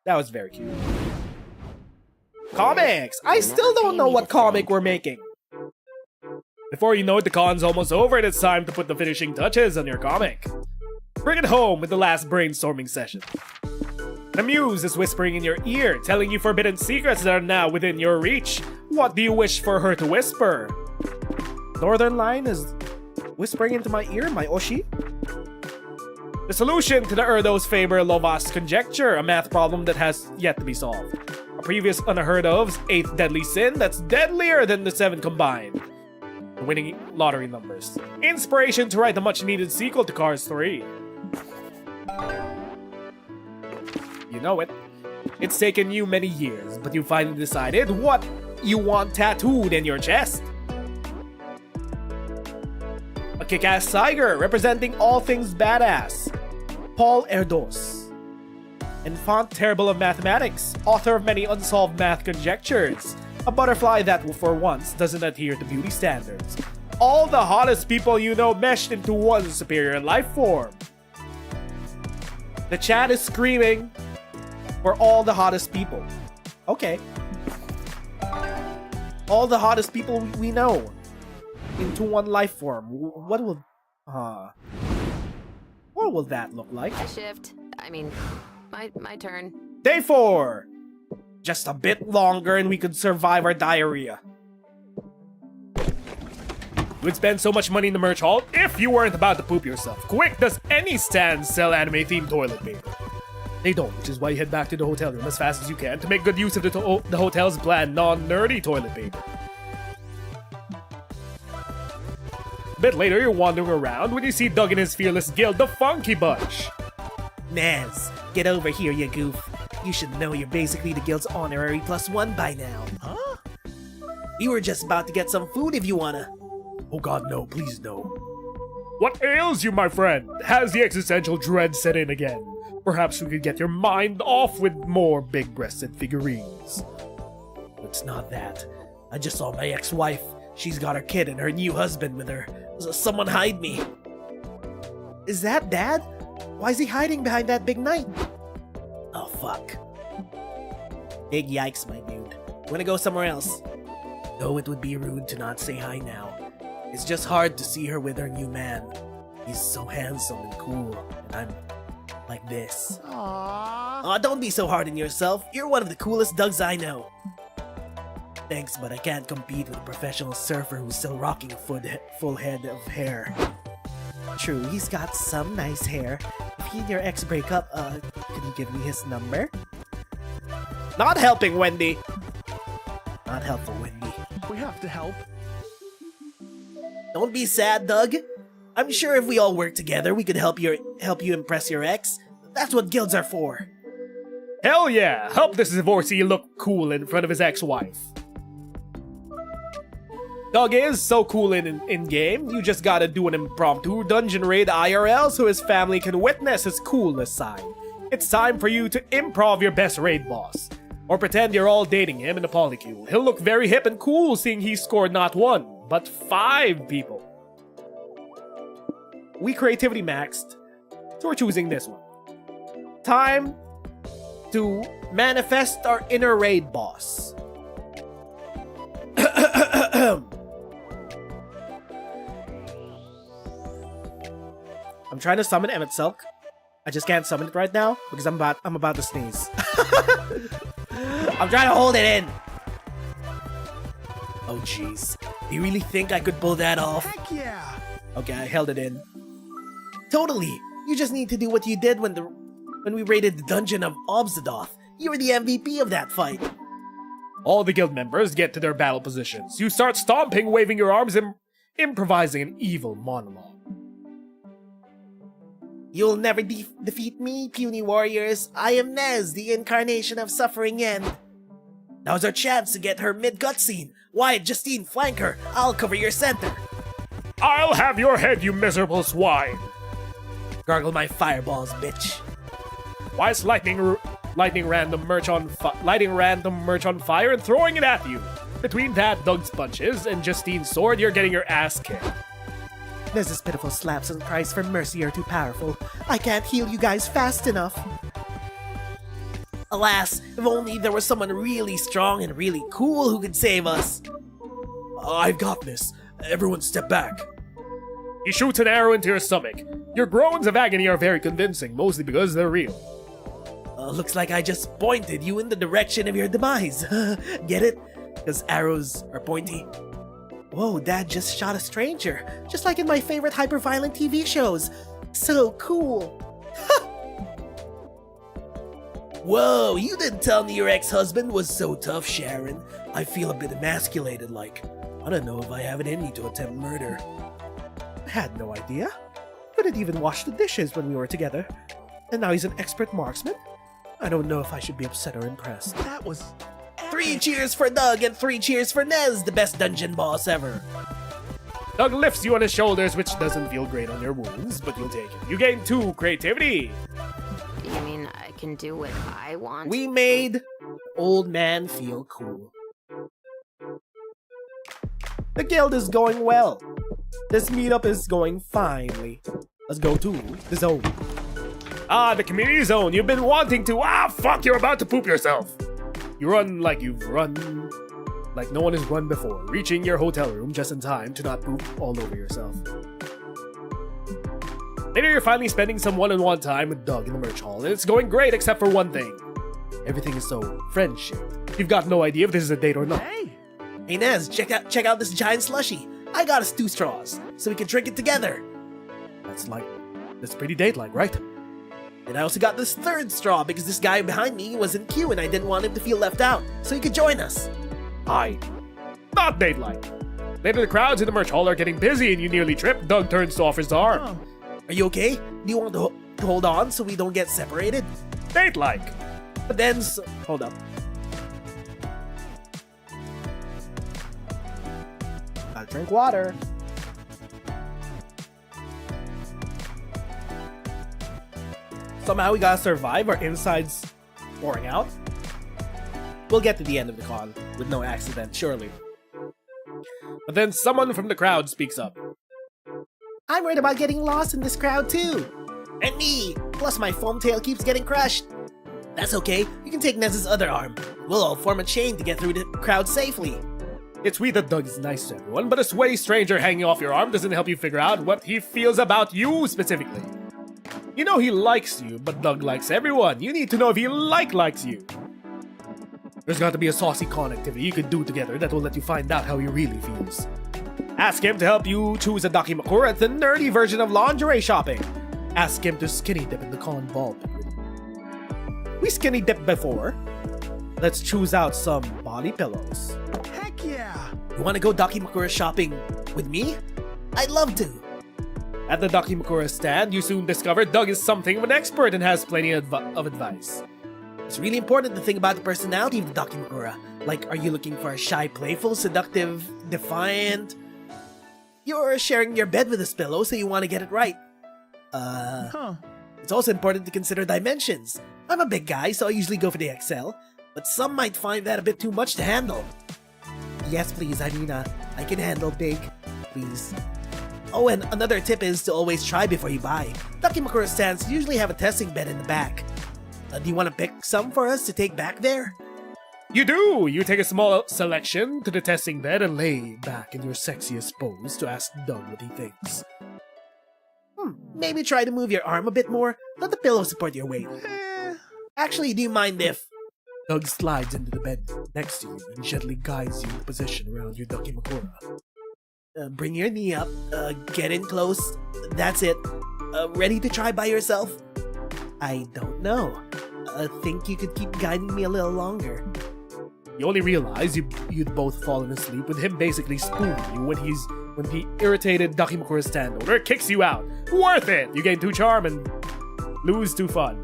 Speaker 5: That was very cute. Comics! I still don't know what comic we're making. Before you know it, the con's almost over and it's time to put the finishing touches on your comic. Bring it home with the last brainstorming session. The muse is whispering in your ear, telling you forbidden secrets that are now within your reach. What do you wish for her to whisper? Northern Line is whispering into my ear, my Oshi. The solution to the Erdo's Faber-Lovász conjecture, a math problem that has yet to be solved. A previous unheard of's 8th deadly sin that's deadlier than the 7 combined. The winning lottery numbers. Inspiration to write the much-needed sequel to Cars 3. You know it. It's taken you many years, but you finally decided what you want tattooed in your chest. A kick-ass tiger representing all things badass. Paul Erdos. And font terrible of mathematics, author of many unsolved math conjectures. A butterfly that, for once, doesn't adhere to beauty standards. All the hottest people you know meshed into one superior life form. The chat is screaming for all the hottest people. Okay. All the hottest people we know into one life form. What will that look like?
Speaker 4: A shift. I mean, my turn.
Speaker 5: Day 4! Just a bit longer and we could survive our diarrhea. You would spend so much money in the merch hall if you weren't about to poop yourself. Quick, does any stand sell anime-themed toilet paper? They don't, which is why you head back to the hotel room as fast as you can to make good use of the hotel's bland, non-nerdy toilet paper. A bit later, you're wandering around when you see Doug and his fearless guild, the Funky Bunch.
Speaker 7: Naz, get over here, you goof. You should know you're basically the guild's honorary +1 by now.
Speaker 8: Huh?
Speaker 7: You were just about to get some food if you wanna.
Speaker 5: Oh god, no, please no. What ails you, my friend? Has the existential dread set in again? Perhaps we could get your mind off with more big-breasted figurines.
Speaker 7: It's not that. I just saw my ex-wife. She's got her kid and her new husband with her. Someone hide me.
Speaker 3: Is that Dad? Why is he hiding behind that big knight?
Speaker 7: Oh, fuck. Big yikes, my dude. Wanna go somewhere else? Though it would be rude to not say hi now. It's just hard to see her with her new man. He's so handsome and cool, and I'm like this.
Speaker 8: Aww.
Speaker 7: Aw, don't be so hard on yourself. You're one of the coolest Dougs I know. Thanks, but I can't compete with a professional surfer who's still rocking a full head of hair.
Speaker 3: True, he's got some nice hair. If he and your ex break up, can you give me his number?
Speaker 7: Not helping, Wendy. Not helpful, Wendy.
Speaker 8: We have to help.
Speaker 7: Don't be sad, Doug. I'm sure if we all work together, we could help you impress your ex. That's what guilds are for.
Speaker 5: Hell yeah! Help this divorcee look cool in front of his ex-wife. Doug is so cool in game, you just gotta do an impromptu dungeon raid IRL so his family can witness his coolness side. It's time for you to improv your best raid boss. Or pretend you're all dating him in a polycule. He'll look very hip and cool seeing he scored not 1, but 5 people. We creativity maxed, so we're choosing this one. Time to manifest our inner raid boss. I'm trying to summon Emmett Silk. I just can't summon it right now because I'm about to sneeze.
Speaker 7: I'm trying to hold it in. Oh jeez. Do you really think I could pull that off?
Speaker 8: Heck yeah.
Speaker 7: Okay, I held it in. Totally. You just need to do what you did when we raided the dungeon of Obsidoth. You were the MVP of that fight.
Speaker 5: All the guild members get to their battle positions. You start stomping, waving your arms, and improvising an evil monologue.
Speaker 7: You'll never defeat me, puny warriors. I am Nez, the incarnation of suffering end. Now's our chance to get her mid-cutscene. Wyatt, Justine, flank her. I'll cover your center.
Speaker 5: I'll have your head, you miserable swine!
Speaker 7: Gargle my fireballs, bitch.
Speaker 5: Why's lighting random merch on fire and throwing it at you? Between that, Doug's punches, and Justine's sword, you're getting your ass kicked.
Speaker 3: Nez's pitiful slaps and cries for mercy are too powerful. I can't heal you guys fast enough.
Speaker 7: Alas, if only there was someone really strong and really cool who could save us. I've got this. Everyone step back.
Speaker 5: He shoots an arrow into your stomach. Your groans of agony are very convincing, mostly because they're real.
Speaker 7: Looks like I just pointed you in the direction of your demise. Get it? Because arrows are pointy.
Speaker 3: Whoa, Dad just shot a stranger. Just like in my favorite hyper-violent TV shows. So cool.
Speaker 7: Whoa, you didn't tell me your ex-husband was so tough, Sharon. I feel a bit emasculated, like. I don't know if I have it in me to attempt murder.
Speaker 3: I had no idea. Couldn't even wash the dishes when we were together. And now he's an expert marksman? I don't know if I should be upset or impressed.
Speaker 8: That was
Speaker 7: 3 cheers for Doug and 3 cheers for Nez, the best dungeon boss ever.
Speaker 5: Doug lifts you on his shoulders, which doesn't feel great on your wounds, but you'll take it. You gain 2 creativity.
Speaker 4: You mean I can do what I want?
Speaker 3: We made old man feel cool. The guild is going well. This meetup is going finely. Let's go to the zone.
Speaker 5: Ah, the community zone. You've been wanting to. Ah, fuck, you're about to poop yourself. You run like you've run like no one has run before, reaching your hotel room just in time to not poop all over yourself. Later, you're finally spending some one-on-one time with Doug in the merch hall, and it's going great except for one thing. Everything is so friendship. You've got no idea if this is a date or not.
Speaker 7: Hey Nez, check out this giant slushie. I got us 2 straws, so we can drink it together.
Speaker 5: That's pretty date-like, right?
Speaker 7: And I also got this 3rd straw because this guy behind me was in queue and I didn't want him to feel left out, so he could join us.
Speaker 5: Not date-like. Later, the crowds in the merch hall are getting busy and you nearly trip. Doug turns to offer his arm.
Speaker 7: Are you okay? Do you want to hold on so we don't get separated?
Speaker 5: Date-like.
Speaker 7: But then, hold up.
Speaker 3: I'll drink water. Somehow we gotta survive our insides pouring out. We'll get to the end of the con with no accident, surely.
Speaker 5: But then someone from the crowd speaks up.
Speaker 7: I'm worried about getting lost in this crowd too. And me! Plus my foam tail keeps getting crushed. That's okay, you can take Nez's other arm. We'll all form a chain to get through the crowd safely.
Speaker 5: It's sweet that Doug is nice to everyone, but a sweaty stranger hanging off your arm doesn't help you figure out what he feels about you specifically. You know he likes you, but Doug likes everyone. You need to know if he likes you. There's got to be a saucy con activity you could do together that will let you find out how he really feels. Ask him to help you choose a Dakimakura at the nerdy version of lingerie shopping. Ask him to skinny dip in the con ball pit. We skinny dipped before. Let's choose out some body pillows.
Speaker 8: Heck yeah!
Speaker 7: You wanna go Dakimakura shopping with me? I'd love to.
Speaker 5: At the Dakimakura stand, you soon discover Doug is something of an expert and has plenty of advice.
Speaker 7: It's really important to think about the personality of the Dakimakura. Like, are you looking for a shy, playful, seductive, defiant? You're sharing your bed with this pillow, so you want to get it right. It's also important to consider dimensions. I'm a big guy, so I usually go for the XL, but some might find that a bit too much to handle. Yes, please, I can handle big, please. Oh, and another tip is to always try before you buy. Dakimakura stands usually have a testing bed in the back. Do you want to pick some for us to take back there?
Speaker 5: You do! You take a small selection to the testing bed and lay back in your sexiest pose to ask Doug what he thinks.
Speaker 7: Maybe try to move your arm a bit more. Let the pillow support your weight. Actually, do you mind if...
Speaker 5: Doug slides into the bed next to you and gently guides you in position around your Dakimakura.
Speaker 7: Bring your knee up, get in close. That's it. Ready to try by yourself? I don't know. Think you could keep guiding me a little longer.
Speaker 5: You only realize you'd both fallen asleep with him basically spooning you when the irritated Dakimakura stand owner kicks you out. Worth it! You gain 2 charm and lose 2 fun.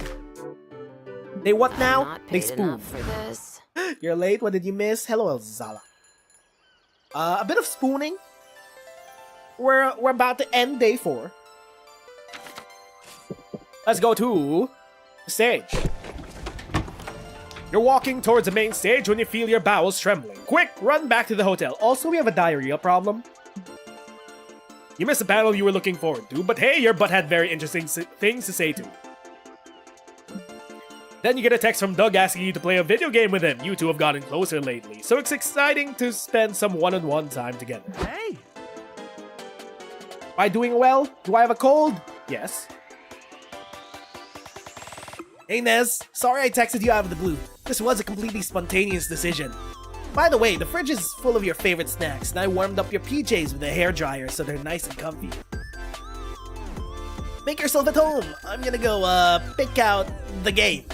Speaker 7: They what now?
Speaker 4: Not
Speaker 7: They
Speaker 4: paid
Speaker 7: spoon.
Speaker 4: enough for this.
Speaker 7: You're late, what did you miss? Hello, Elzala. A bit of spooning. We're about to end day 4.
Speaker 5: Let's go to the stage. You're walking towards the main stage when you feel your bowels trembling. Quick, run back to the hotel. Also, we have a diarrhea problem. You missed a panel you were looking forward to, but hey, your butt had very interesting things to say too. Then you get a text from Doug asking you to play a video game with him. You two have gotten closer lately, so it's exciting to spend some one-on-one time together.
Speaker 8: Hey!
Speaker 7: Am I doing well? Do I have a cold?
Speaker 5: Yes.
Speaker 7: Hey Nez, sorry I texted you out of the blue. This was a completely spontaneous decision. By the way, the fridge is full of your favorite snacks, and I warmed up your PJs with a hairdryer so they're nice and comfy. Make yourself at home. I'm gonna go, pick out the game.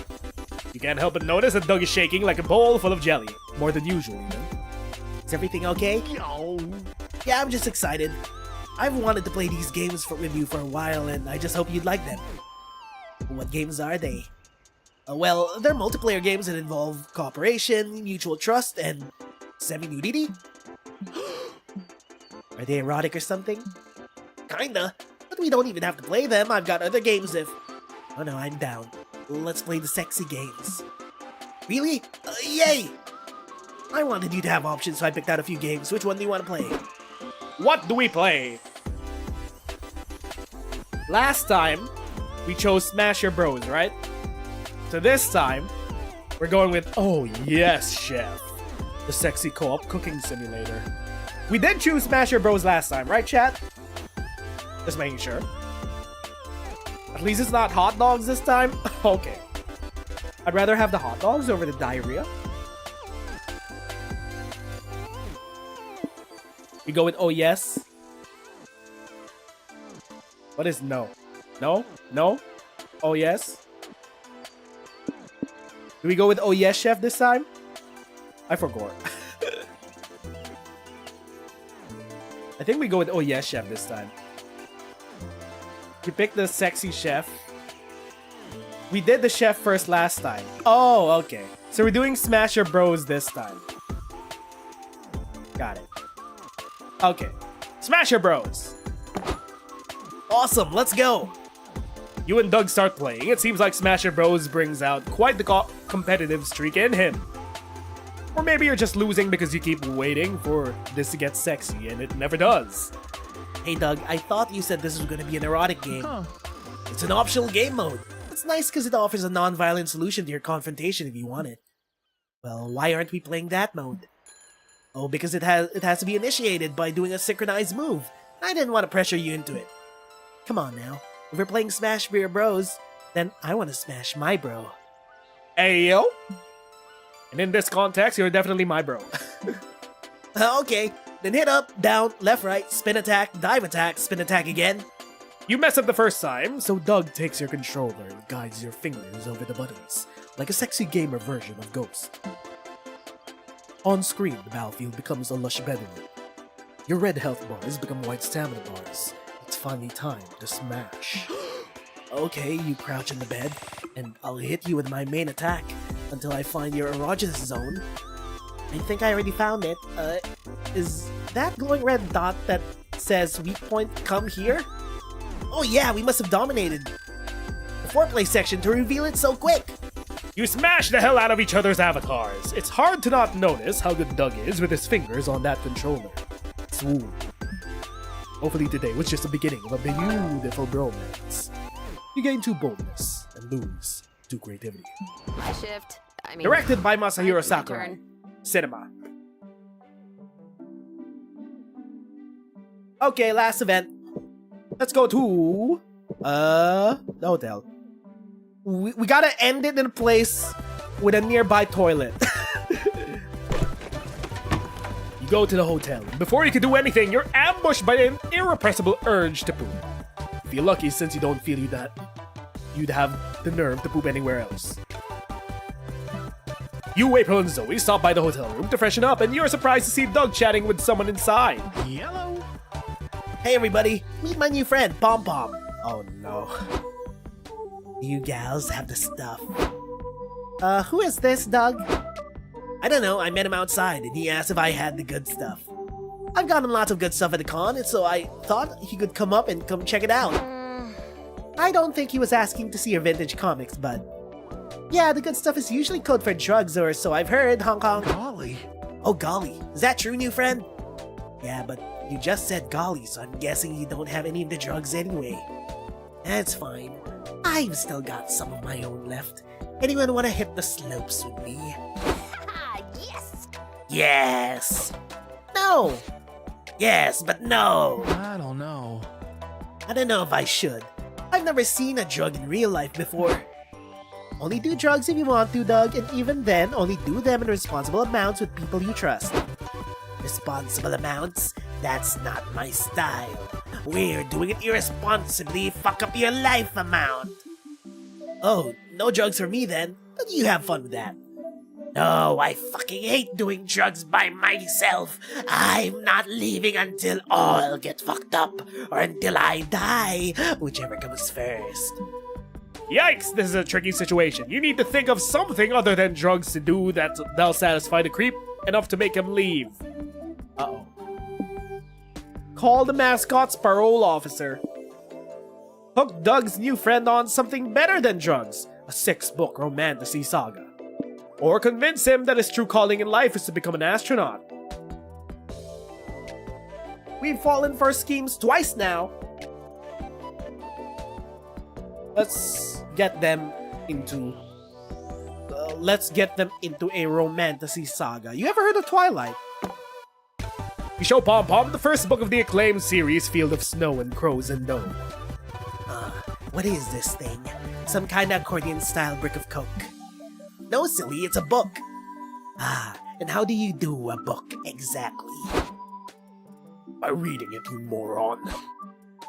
Speaker 5: You can't help but notice that Doug is shaking like a bowl full of jelly. More than usual, even.
Speaker 7: Is everything okay?
Speaker 8: Yo!
Speaker 7: Yeah, I'm just excited. I've wanted to play these games with you for a while, and I just hope you'd like them. What games are they? Well, they're multiplayer games that involve cooperation, mutual trust, and semi-nudity. Are they erotic or something? Kinda, but we don't even have to play them. I've got other games if... Oh no, I'm down. Let's play the sexy games. Really? Yay! I wanted you to have options, so I picked out a few games. Which one do you want to play?
Speaker 5: What do we play? Last time, we chose Smash Your Bros, right? So this time, we're going with Oh Yes, Chef, the sexy co-op cooking simulator. We did choose Smash Your Bros last time, right, chat? Just making sure. At least it's not hot dogs this time? Okay. I'd rather have the hot dogs over the diarrhea. We go with Oh Yes. What is no? No? No? Oh Yes? Do we go with Oh Yes, Chef this time? I forgot. I think we go with Oh Yes, Chef this time. We picked the sexy chef. We did the chef first last time. Oh, okay. So we're doing Smash Your Bros this time. Got it. Okay. Smash Your Bros!
Speaker 7: Awesome, let's go!
Speaker 5: You and Doug start playing. It seems like Smasher Bros brings out quite the competitive streak in him. Or maybe you're just losing because you keep waiting for this to get sexy and it never does.
Speaker 7: Hey Doug, I thought you said this was gonna be an erotic game.
Speaker 8: Huh.
Speaker 7: It's an optional game mode. It's nice because it offers a non-violent solution to your confrontation if you want it. Well, why aren't we playing that mode? Oh, because it has to be initiated by doing a synchronized move. I didn't want to pressure you into it. Come on now. If we're playing Smash Beer Bros, then I want to smash my bro.
Speaker 5: Ayo! And in this context, you're definitely my bro.
Speaker 7: Okay, then hit up, down, left, right, spin attack, dive attack, spin attack again.
Speaker 5: You mess up the first time, so Doug takes your controller and guides your fingers over the buttons, like a sexy gamer version of Ghost. On screen, the battlefield becomes a lush bedroom. Your red health bars become white stamina bars. It's finally time to smash. Okay, you crouch in the bed, and I'll hit you with my main attack until I find your erogenous zone. I think I already found it. Is that glowing red dot that says weak point come here? Oh yeah, we must have dominated the foreplay section to reveal it so quick. You smash the hell out of each other's avatars. It's hard to not notice how good Doug is with his fingers on that controller. Swoon. Hopefully today was just the beginning of a beautiful bromance. You gain 2 boldness and lose 2 creativity.
Speaker 4: My shift. I mean,
Speaker 5: Directed by Masahiro
Speaker 4: my
Speaker 5: Sakurai.
Speaker 4: turn.
Speaker 5: Cinema.
Speaker 7: Okay, last event. Let's go to the hotel. We gotta end it in a place with a nearby toilet.
Speaker 5: You go to the hotel. Before you can do anything, you're ambushed by an irrepressible urge to poop. If you're lucky, since you don't feel you'd have the nerve to poop anywhere else. You, April, and Zoe stop by the hotel room to freshen up, and you're surprised to see Doug chatting with someone inside.
Speaker 8: Yellow.
Speaker 7: Hey everybody, meet my new friend, Pom Pom. Oh no. You gals have the stuff. Who is this, Doug? I don't know, I met him outside and he asked if I had the good stuff. I've gotten lots of good stuff at the con, and so I thought he could come up and come check it out. I don't think he was asking to see your vintage comics, but... yeah, the good stuff is usually code for drugs or so I've heard, Hong Kong.
Speaker 8: Golly.
Speaker 7: Oh golly, is that true, new friend? Yeah, but you just said golly, so I'm guessing you don't have any of the drugs anyway. That's fine. I've still got some of my own left. Anyone want to hit the slopes with me?
Speaker 9: Yes!
Speaker 7: Yes! No! Yes, but no!
Speaker 8: I don't know.
Speaker 7: I don't know if I should. I've never seen a drug in real life before. Only do drugs if you want to, Doug, and even then, only do them in responsible amounts with people you trust. Responsible amounts? That's not my style. We're doing it irresponsibly, fuck up your life amount. Oh, no drugs for me then, but you have fun with that. No, I fucking hate doing drugs by myself. I'm not leaving until all get fucked up, or until I die, whichever comes first.
Speaker 5: Yikes, this is a tricky situation. You need to think of something other than drugs to do that'll satisfy the creep enough to make him leave.
Speaker 7: Uh-oh. Call the mascot's parole officer. Hook Doug's new friend on something better than drugs, a 6-book romantasy saga.
Speaker 5: Or convince him that his true calling in life is to become an astronaut.
Speaker 7: We've fallen for schemes twice now. Let's get them into a romantasy saga. You ever heard of Twilight?
Speaker 5: You show Pom Pom the first book of the acclaimed series, Field of Snow and Crows and Dough.
Speaker 7: What is this thing? Some kind of accordion-style brick of coke? No, silly, it's a book. Ah, and how do you do a book exactly?
Speaker 5: By reading it, you moron.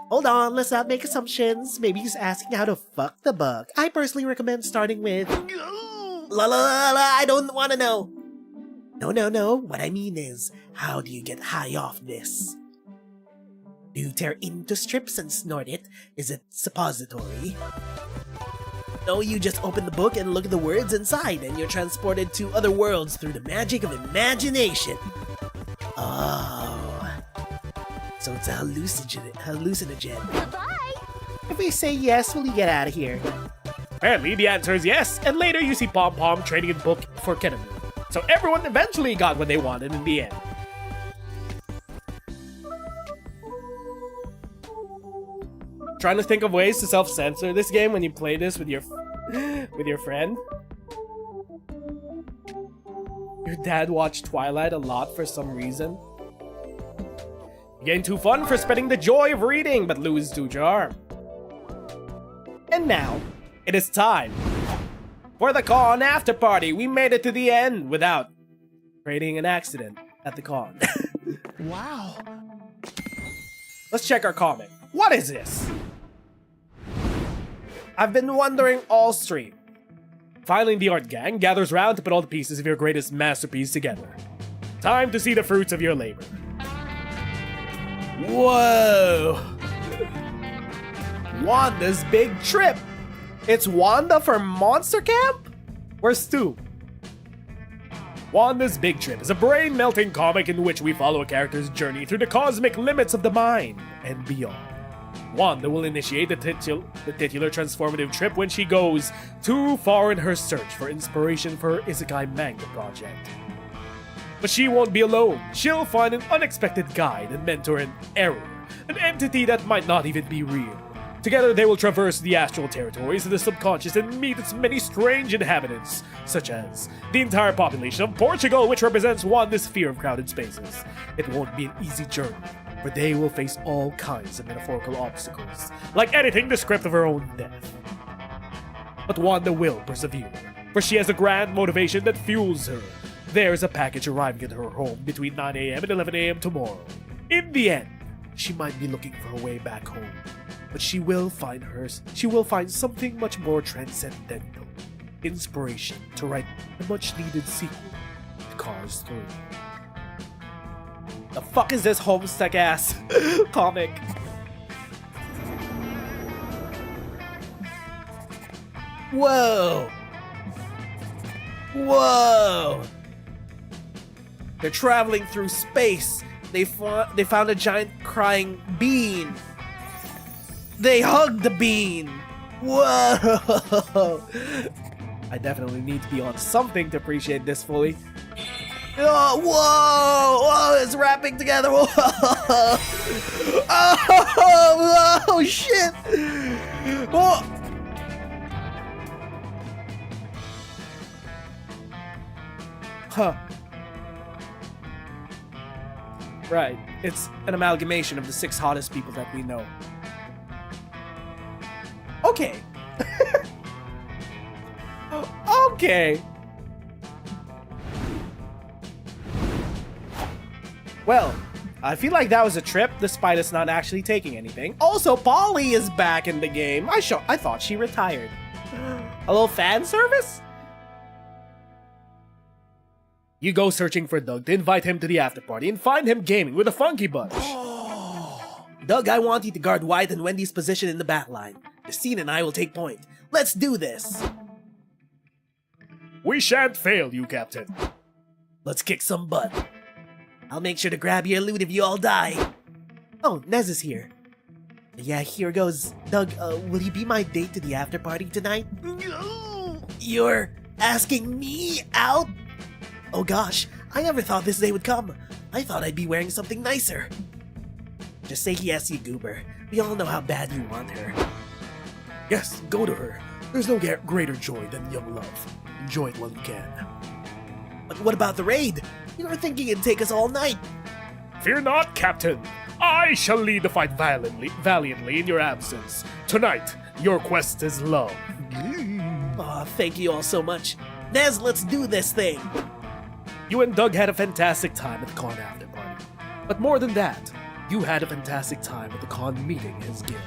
Speaker 7: Hold on, let's not make assumptions. Maybe he's asking how to fuck the book. I personally recommend starting with... La la la la, I don't want to know. No. What I mean is, how do you get high off this? Do you tear into strips and snort it? Is it suppository? No, you just open the book and look at the words inside, and you're transported to other worlds through the magic of imagination. Oh. So it's a hallucinogen.
Speaker 9: Goodbye!
Speaker 7: If we say yes, will you get out of here?
Speaker 5: Apparently, the answer is yes, and later you see Pom Pom trading in book for ketamine. So everyone eventually got what they wanted in the end. Trying to think of ways to self-censor this game when you play this with your friend. Your dad watched Twilight a lot for some reason. You gain 2 fun for spreading the joy of reading, but lose 2 charm. And now, it is time for the con after party. We made it to the end without creating an accident at the con.
Speaker 8: Wow.
Speaker 5: Let's check our comic. What is this? I've been wondering all stream. Finally, the art gang gathers round to put all the pieces of your greatest masterpiece together. Time to see the fruits of your labor. Whoa! Wanda's big trip. It's Wanda for Monster Camp? Where's Stu? Wanda's Big Trip is a brain-melting comic in which we follow a character's journey through the cosmic limits of the mind and beyond. Wanda will initiate the titular transformative trip when she goes too far in her search for inspiration for her isekai manga project. But she won't be alone. She'll find an unexpected guide and mentor in Error, an entity that might not even be real. Together they will traverse the astral territories of the subconscious and meet its many strange inhabitants, such as the entire population of Portugal, which represents Wanda's fear of crowded spaces. It won't be an easy journey, for they will face all kinds of metaphorical obstacles, like editing the script of her own death. But Wanda will persevere, for she has a grand motivation that fuels her. There's a package arriving at her home between 9 a.m. and 11 a.m. tomorrow. In the end, she might be looking for her way back home, but she will find something much more transcendental. Inspiration to write a much-needed sequel to Cars 3.
Speaker 3: The fuck is this Homestuck ass comic? Whoa! Whoa! They're traveling through space. They found a giant crying bean. They hugged the bean. Whoa! I definitely need to be on something to appreciate this fully. Oh, whoa! Whoa! It's wrapping together. Whoa! Oh! Whoa! Shit! Whoa! Huh. Right. It's an amalgamation of the 6 hottest people that we know. Okay. Okay. Well, I feel like that was a trip, despite us not actually taking anything. Also, Polly is back in the game. I thought she retired. A little fan service? You go searching for Doug to invite him to the after party and find him gaming with a funky bunch.
Speaker 7: Doug, I want you to guard Wyatt and Wendy's position in the back line. Christine and I will take point. Let's do this.
Speaker 5: We shan't fail you, Captain.
Speaker 7: Let's kick some butt. I'll make sure to grab your loot if you all die. Oh, Nez is here. Yeah, here goes. Doug, will you be my date to the after party tonight? You're asking me out? Oh gosh, I never thought this day would come. I thought I'd be wearing something nicer. Just say yes, you goober. We all know how bad you want her.
Speaker 5: Yes, go to her. There's no greater joy than young love. Enjoy it while you can.
Speaker 7: But what about the raid? You were thinking it'd take us all night.
Speaker 5: Fear not, Captain. I shall lead the fight valiantly in your absence. Tonight, your quest is love.
Speaker 7: Aw, thank you all so much. Nez, let's do this thing.
Speaker 5: You and Doug had a fantastic time at the con after party. But more than that, you had a fantastic time at the con meeting his guild.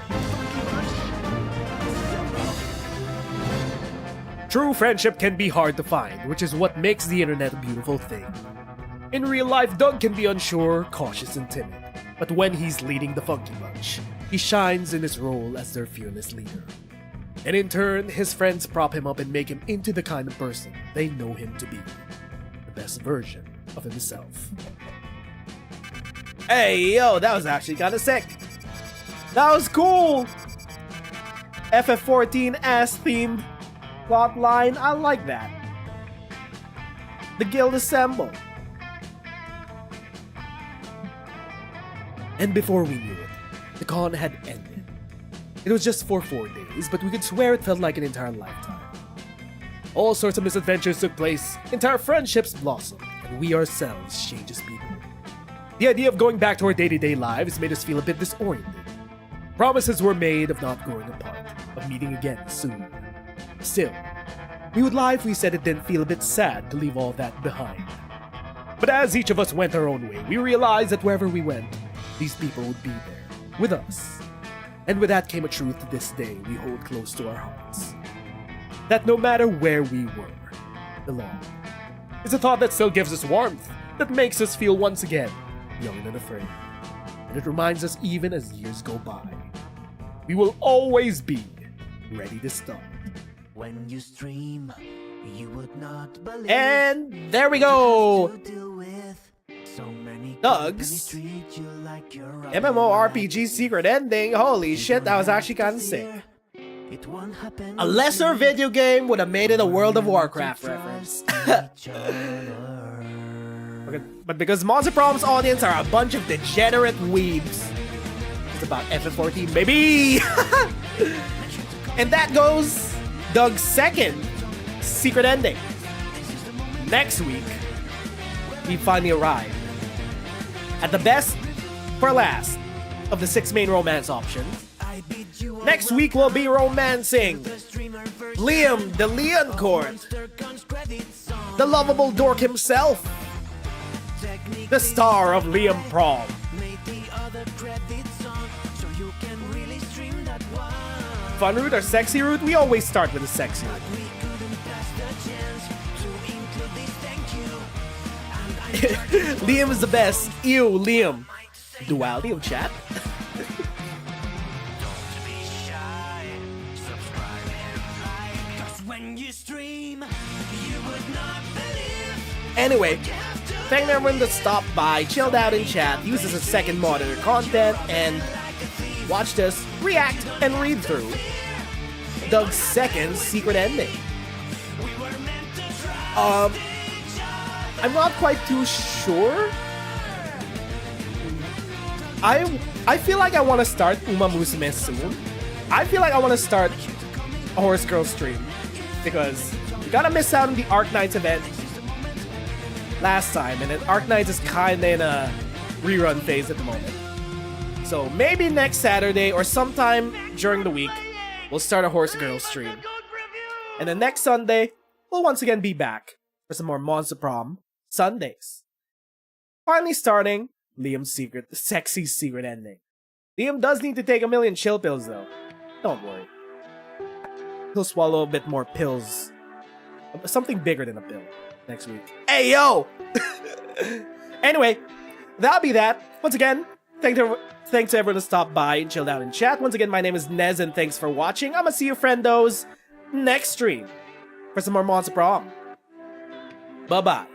Speaker 5: True friendship can be hard to find, which is what makes the internet a beautiful thing. In real life, Doug can be unsure, cautious, and timid. But when he's leading the Funky Bunch, he shines in his role as their fearless leader. And in turn, his friends prop him up and make him into the kind of person they know him to be. The best version of himself.
Speaker 3: Hey, yo, that was actually kind of sick. That was cool. FF14 ass-themed plotline. I like that. The guild assemble. And before we knew it, the con had ended. It was just for 4 days, but we could swear it felt like an entire lifetime. All sorts of misadventures took place, entire friendships blossomed, and we ourselves changed as people. The idea of going back to our day-to-day lives made us feel a bit disoriented. Promises were made of not growing apart, of meeting again soon. Still, we would lie if we said it didn't feel a bit sad to leave all that behind. But as each of us went our own way, we realized that wherever we went, these people would be there, with us. And with that came a truth to this day we hold close to our hearts. That no matter where we were, belong.
Speaker 5: It's a thought that still gives us warmth, that makes us feel once again
Speaker 3: Young and unafraid. And it reminds us even as years go by,
Speaker 5: we will always be
Speaker 3: ready to start.
Speaker 1: When you stream, you would not believe.
Speaker 3: And there we go!
Speaker 1: Doug's
Speaker 3: MMORPG secret ending. Holy shit, that was actually kind of sick. A lesser video game would have made it a World of Warcraft reference. But because Monster Prom's audience are a bunch of degenerate weebs, it's about FF14, baby! And that goes Doug's second secret ending. Next week, we finally arrive at the best for last of the 6 main romance options. Next week we'll be romancing Liam, the Leon Court, the lovable dork himself, the star of Liam Prom. Fun route or sexy route? We always start with the sexy route. Liam is the best. Ew, Liam. Duality of chat? Anyway, thank everyone that stopped by, chilled out in chat, used as a second monitor content, and watched us react and read through Doug's second secret ending. I'm not quite too sure. I feel like I want to start Uma Musume soon. I feel like I want to start a Horse Girl stream because we gotta miss out on the Arknights event last time, and then Arknights is kinda in a rerun phase at the moment. So maybe next Saturday or sometime during the week, we'll start a Horse Girl stream. And then next Sunday, we'll once again be back for some more Monster Prom Sundays. Finally starting Liam's secret, the sexy secret ending. Liam does need to take 1,000,000 chill pills though. Don't worry. He'll swallow a bit more pills. Something bigger than a pill next week. Hey yo! Anyway, that'll be that. Once again, thanks to everyone who stopped by and chilled out in chat. Once again, my name is Nez and thanks for watching. I'ma see you friendos next stream for some more Monster Prom. Bye-bye.